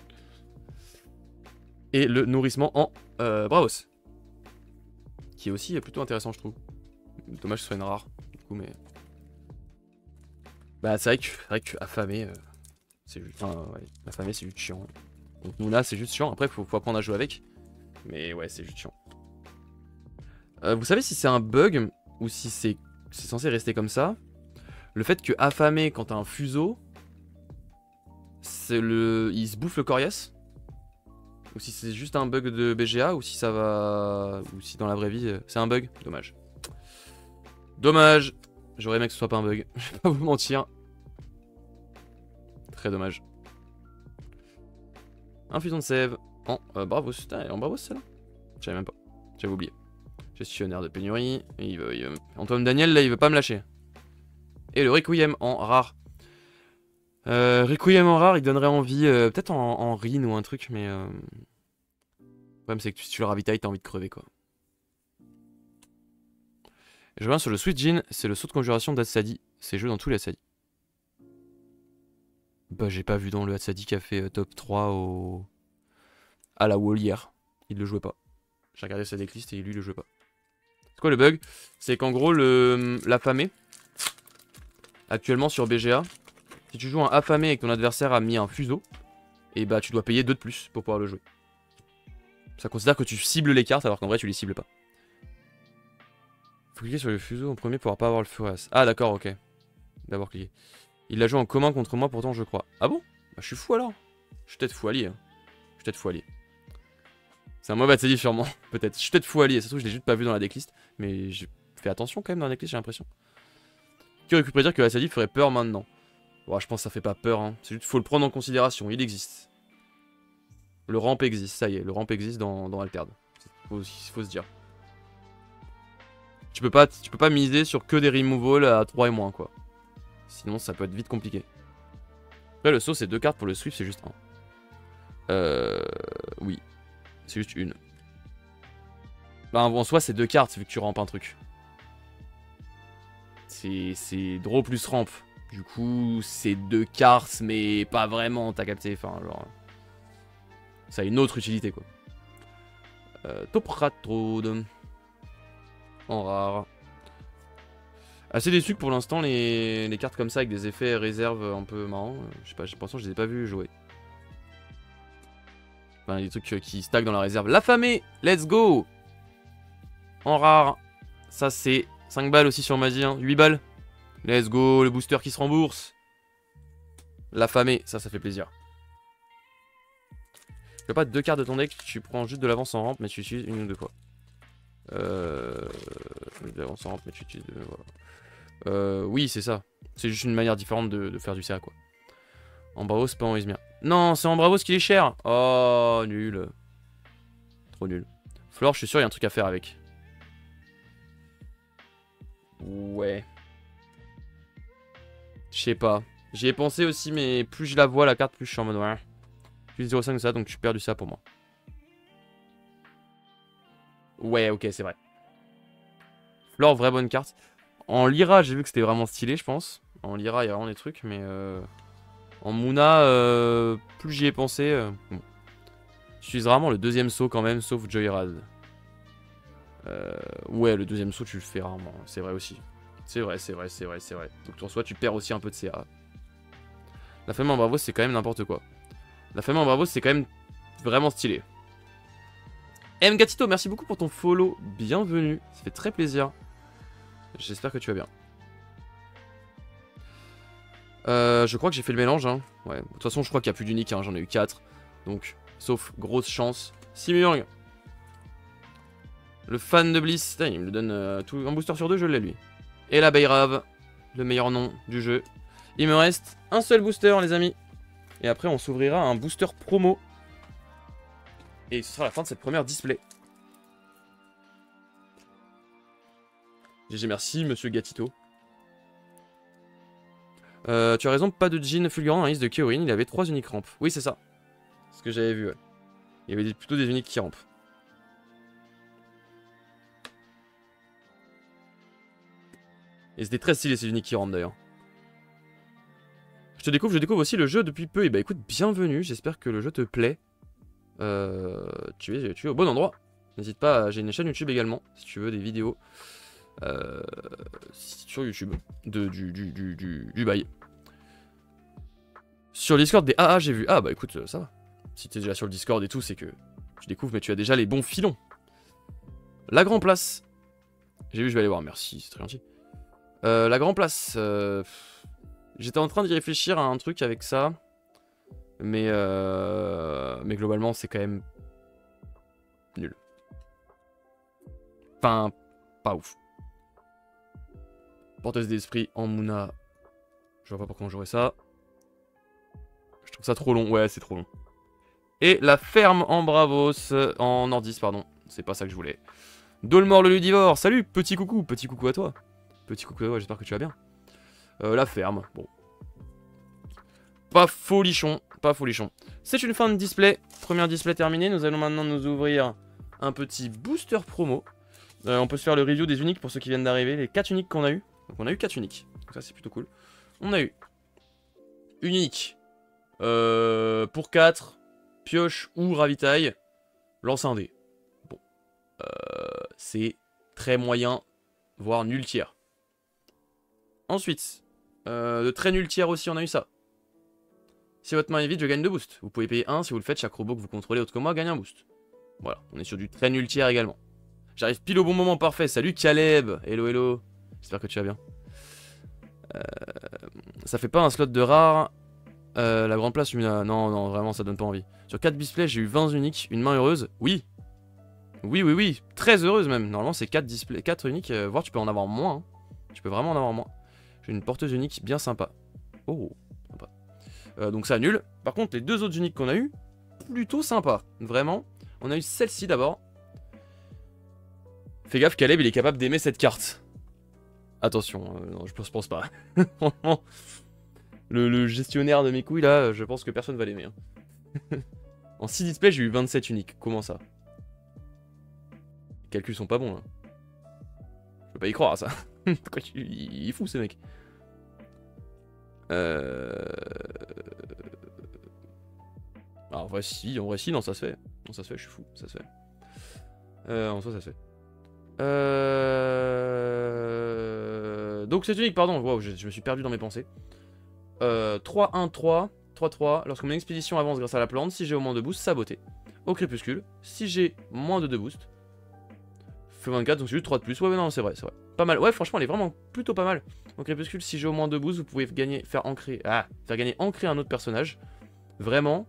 Et le nourrissement en Bravos. Qui est aussi plutôt intéressant, je trouve. Dommage que ce soit une rare, du coup, mais... Bah, c'est vrai que affamé, c'est juste... Enfin, ouais, affamé, c'est juste chiant. Donc Mouna, c'est juste chiant. Après, faut apprendre à jouer avec. Mais ouais, c'est juste chiant. Vous savez si c'est un bug ou si c'est censé rester comme ça? Le fait que affamé, quand t'as un fuseau, il se bouffe le coriace? Ou si c'est juste un bug de BGA, ou si ça va... Ou si dans la vraie vie, c'est un bug? Dommage. Dommage. J'aurais aimé que ce soit pas un bug. Je vais pas vous mentir. Très dommage. Infusion de sève en Bravos. Putain, elle est en Bravos celle-là? Je savais même pas. J'avais oublié. Gestionnaire de pénurie. Il veut... Antoine Daniel, là, il veut pas me lâcher. Et le Requiem en rare. Requiem en rare, il donnerait envie, peut-être en Rin ou un truc, mais... Le problème, c'est que si tu le ravitailles, t'as envie de crever, quoi. Et je reviens sur le Sweet Gin, c'est le saut de conjuration d'Atsadi. C'est joué dans tous les Atsadi. Bah, j'ai pas vu dans le Atsadi qui a fait top 3 à la wall hier. Il le jouait pas. J'ai regardé sa decklist et lui, il le jouait pas. C'est quoi le bug? C'est qu'en gros, l'affamé, actuellement sur BGA, si tu joues un affamé et que ton adversaire a mis un fuseau, et bah tu dois payer 2 de plus pour pouvoir le jouer. Ça considère que tu cibles les cartes alors qu'en vrai tu les cibles pas. Faut cliquer sur le fuseau en premier pour pas avoir le furaas. Ah d'accord, ok. D'abord cliquer. Il l'a joué en commun contre moi pourtant je crois. Ah bon? Bah je suis fou alors. Je suis peut-être fou allié. Hein. Je suis peut-être fou allié. C'est un mauvais Atsadi sûrement. Peut-être. Je suis peut-être fou allié. Ça se trouve je l'ai juste pas vu dans la decklist. Mais je fais attention quand même dans la decklist j'ai l'impression. Qui aurait pu prédire que Atsadi ferait peur maintenant? Bon, je pense que ça fait pas peur, hein. C'est juste faut le prendre en considération, il existe. Le ramp existe, ça y est, le ramp existe dans Altered. Faut se dire. Tu peux pas miser sur que des removals à 3 et moins, quoi. Sinon, ça peut être vite compliqué. Après, le saut, c'est 2 cartes, pour le swift, c'est juste 1. Oui. C'est juste une. Bah, en soi, c'est 2 cartes, vu que tu rampes un truc. C'est draw plus ramp. Du coup, c'est 2 cartes, mais pas vraiment, t'as capté. Enfin, genre. Ça a une autre utilité, quoi. Topratrode. En rare. Assez déçu que pour l'instant, les cartes comme ça, avec des effets réserve un peu marrants, je sais pas, j'ai l'impression que je les ai pas vus jouer. Enfin, des trucs qui stackent dans la réserve. L'affamé, let's go. En rare. Ça, c'est 5 balles aussi sur Magie, hein. 8 balles. Let's go, le booster qui se rembourse. L'affamé, ça fait plaisir. Tu fais pas 2 cartes de ton deck, tu prends juste de l'avance en rampe, mais tu utilises une ou 2 fois. De l'avance en rampe, mais tu utilises voilà. Oui, c'est ça. C'est juste une manière différente de faire du CA, quoi. En Bravos, pas en Izmir. Non, c'est en Bravos qu'il est cher. Oh, nul. Trop nul. Flore, je suis sûr, il y a un truc à faire avec. Ouais. Je sais pas. J'y ai pensé aussi, mais plus je la vois, la carte, plus je suis en mode ouais. Plus 0,5 de ça, donc je perds du ça pour moi. Ouais, ok, c'est vrai. Flore, vraie bonne carte. En Lyra, j'ai vu que c'était vraiment stylé, je pense. En Lyra, il y a vraiment des trucs, mais en Muna, plus j'y ai pensé. Bon. J'utilise rarement le deuxième saut quand même, sauf Joyrad. Ouais, le deuxième saut, tu le fais rarement. C'est vrai aussi. C'est vrai, c'est vrai, c'est vrai, c'est vrai. Donc en soi, tu perds aussi un peu de CA. La famille en Bravo, c'est quand même n'importe quoi. La famille en Bravo, c'est quand même vraiment stylé. M Gatito, merci beaucoup pour ton follow. Bienvenue. Ça fait très plaisir. J'espère que tu vas bien. Je crois que j'ai fait le mélange. Hein. Ouais. De toute façon, je crois qu'il n'y a plus d'unique. Hein. J'en ai eu 4. Donc, sauf grosse chance. Simurg. Le fan de Bliss. Putain, il me le donne un booster sur 2, je l'ai lui. Et la Bayrave. Le meilleur nom du jeu. Il me reste un seul booster, les amis. Et après, on s'ouvrira un booster promo. Et ce sera la fin de cette première display. GG, merci, monsieur Gatito. Tu as raison, pas de Jean fulgurant dans la liste de Kyorin. Il avait 3 uniques rampes. Oui, c'est ça. C'est ce que j'avais vu, ouais. Il y avait plutôt des uniques qui rampent. Et c'était très stylé ces uniques qui rampent d'ailleurs. Je découvre aussi le jeu depuis peu. Et bah écoute, bienvenue. J'espère que le jeu te plaît. Tu es au bon endroit. N'hésite pas, j'ai une chaîne YouTube également, si tu veux des vidéos sur YouTube du bail. Sur le Discord des AA, j'ai vu. Ah bah écoute, ça va. Si t'es déjà sur le Discord et tout, c'est que tu découvres, mais tu as déjà les bons filons. La Grand Place. J'ai vu, je vais aller voir, merci, c'est très gentil. La Grand Place. J'étais en train d'y réfléchir à un truc avec ça. Mais globalement, c'est quand même nul. Enfin, pas ouf. Porteuse d'esprit en Muna. Je vois pas pourquoi on jouerait ça. Je trouve ça trop long. Ouais, c'est trop long. Et la ferme en Bravos, en Nordis, pardon. C'est pas ça que je voulais. Dolmor le Ludivore. Salut, petit coucou à toi. Petit coucou à toi, j'espère que tu vas bien. La ferme, bon. Pas folichon, pas folichon. C'est une fin de display. Première display terminée. Nous allons maintenant nous ouvrir un petit booster promo. On peut se faire le review des uniques pour ceux qui viennent d'arriver. Les 4 uniques qu'on a eu. Donc on a eu 4 uniques. Donc ça c'est plutôt cool. On a eu une unique. Pour 4. Pioche ou ravitaille. Lance un dé. Bon. C'est très moyen. Voire nul tiers. Ensuite. De très nul tiers aussi on a eu ça. Si votre main est vide, je gagne 2 boosts. Vous pouvez payer 1 si vous le faites. Chaque robot que vous contrôlez autre que moi gagne un boost. Voilà, on est sur du très nul tiers également. J'arrive pile au bon moment, parfait. Salut Caleb. Hello, hello. J'espère que tu vas bien. Ça fait pas un slot de rare. La grande place, non, non, vraiment, ça donne pas envie. Sur 4 displays, j'ai eu 20 uniques. Une main heureuse. Oui. Oui, oui, oui. Très heureuse même. Normalement, c'est 4 displays, 4 uniques. Voire, tu peux en avoir moins. Hein. Tu peux vraiment en avoir moins. J'ai une porteuse unique bien sympa. Oh, sympa. Donc ça annule. Par contre, les 2 autres uniques qu'on a eu, plutôt sympa. Vraiment. On a eu celle-ci d'abord. Fais gaffe, Caleb, il est capable d'aimer cette carte. Attention, non, je pense pas. Franchement, le gestionnaire de mes couilles, là, je pense que personne va l'aimer. Hein. En 6 displays, j'ai eu 27 uniques. Comment ça? Les calculs sont pas bons, là. Je peux pas y croire à ça. Il est fou, ce mec. Ah, en vrai, si, non, ça se fait. Non, ça se fait, je suis fou, ça se fait. En soi, ça se fait. Donc c'est unique, pardon, wow, je me suis perdu dans mes pensées. 3-1-3, 3-3, lorsque mon expédition avance grâce à la plante, si j'ai au moins 2 boosts, saboté. Au crépuscule, si j'ai moins de 2 boosts, feu 24, donc c'est juste 3 de plus. Ouais, non, c'est vrai, c'est vrai. Pas mal, ouais, franchement, elle est vraiment plutôt pas mal. Au crépuscule, si j'ai au moins 2 boosts, vous pouvez gagner, faire gagner ancrer un autre personnage. Vraiment.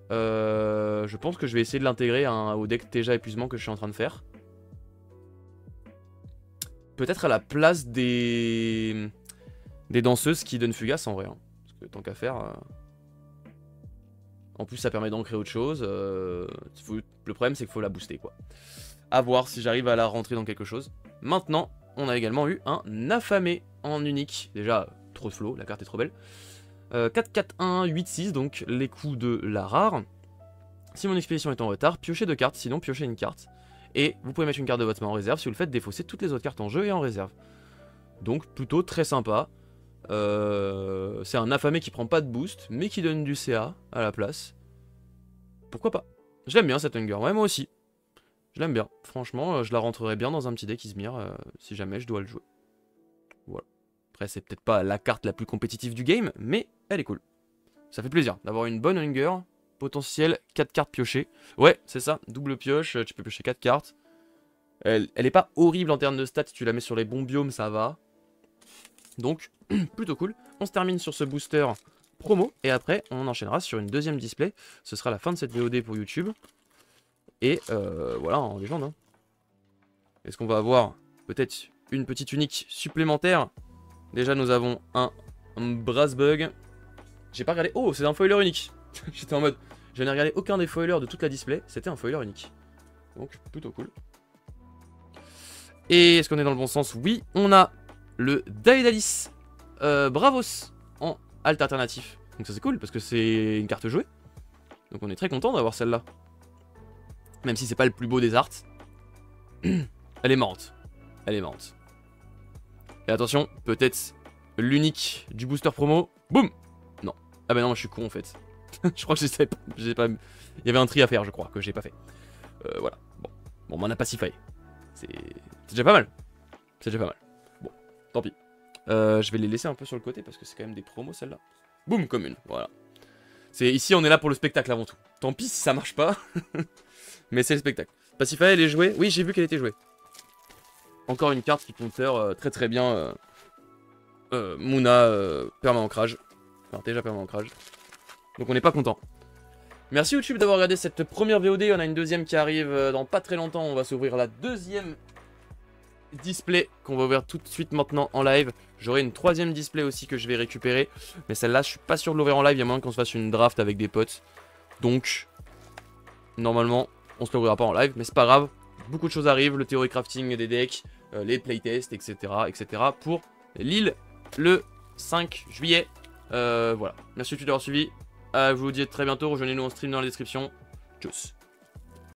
Je pense que je vais essayer de l'intégrer au deck déjà épuisement que je suis en train de faire. Peut-être à la place des danseuses qui donnent fugace en vrai. Hein. Parce que tant qu'à faire... En plus, ça permet d'ancrer autre chose. Le problème, c'est qu'il faut la booster, quoi. À voir si j'arrive à la rentrer dans quelque chose. Maintenant, on a également eu un affamé en unique. Déjà, trop de flow, la carte est trop belle. 4-4-1, 8-6, donc les coups de la rare. Si mon expédition est en retard, piochez 2 cartes, sinon piochez une carte. Et vous pouvez mettre une carte de votre main en réserve. Si vous le faites, défausser toutes les autres cartes en jeu et en réserve. Donc, plutôt très sympa. C'est un affamé qui prend pas de boost, mais qui donne du CA à la place. Pourquoi pas? Je l'aime bien cette Hunger, ouais moi aussi. Je l'aime bien, franchement je la rentrerai bien dans un petit deck Izmir si jamais je dois le jouer. Voilà. Après c'est peut-être pas la carte la plus compétitive du game, mais elle est cool. Ça fait plaisir d'avoir une bonne Hunger, potentiel 4 cartes piochées. Ouais c'est ça, double pioche, tu peux piocher 4 cartes. Elle est pas horrible en termes de stats, si tu la mets sur les bons biomes ça va. Donc, plutôt cool. On se termine sur ce booster promo. Et après, on enchaînera sur une deuxième display. Ce sera la fin de cette VOD pour YouTube. Et voilà, en légende. Hein. Est-ce qu'on va avoir peut-être une petite unique supplémentaire? Déjà, nous avons un Brass Bug. J'ai pas regardé... Oh, c'est un foiler unique. J'étais en mode... Je n'ai regardé aucun des foilers de toute la display. C'était un foiler unique. Donc, plutôt cool. Et est-ce qu'on est dans le bon sens? Oui, on a... le Daedalis Bravos en alt alternatif. Donc ça c'est cool parce que c'est une carte jouée. Donc on est très content d'avoir celle-là. Même si c'est pas le plus beau des arts. Elle est marrante. Elle est marrante. Et attention, peut-être l'unique du booster promo. Boum. Non. Ah bah non, moi je suis con en fait. Je crois que j'ai pas... Il y avait un tri à faire je crois, que j'ai pas fait. Voilà. Bon, on a pas si failli. C'est déjà pas mal. C'est déjà pas mal. Tant pis. Je vais les laisser un peu sur le côté parce que c'est quand même des promos celle-là. Boum, commune, voilà. Ici on est là pour le spectacle avant tout. Tant pis si ça marche pas. Mais c'est le spectacle. Pacifa, elle est jouée. Oui, j'ai vu qu'elle était jouée. Encore une carte qui counter très très bien. Mouna perma ancrage. Enfin, déjà perma ancrage. Donc on n'est pas content. Merci YouTube d'avoir regardé cette première VOD. On a une deuxième qui arrive dans pas très longtemps. On va s'ouvrir la deuxième display qu'on va ouvrir tout de suite maintenant en live. J'aurai une troisième display aussi que je vais récupérer. Mais celle-là, je suis pas sûr de l'ouvrir en live. Il y a moyen qu'on se fasse une draft avec des potes. Donc, normalement, on se l'ouvrira pas en live. Mais c'est pas grave. Beaucoup de choses arrivent. Le théorie crafting des decks, les playtests, etc. pour Lille le 5 juillet. Voilà. Merci YouTube d'avoir suivi. Je vous dis à très bientôt. Rejoignez-nous en stream dans la description. Tchuss.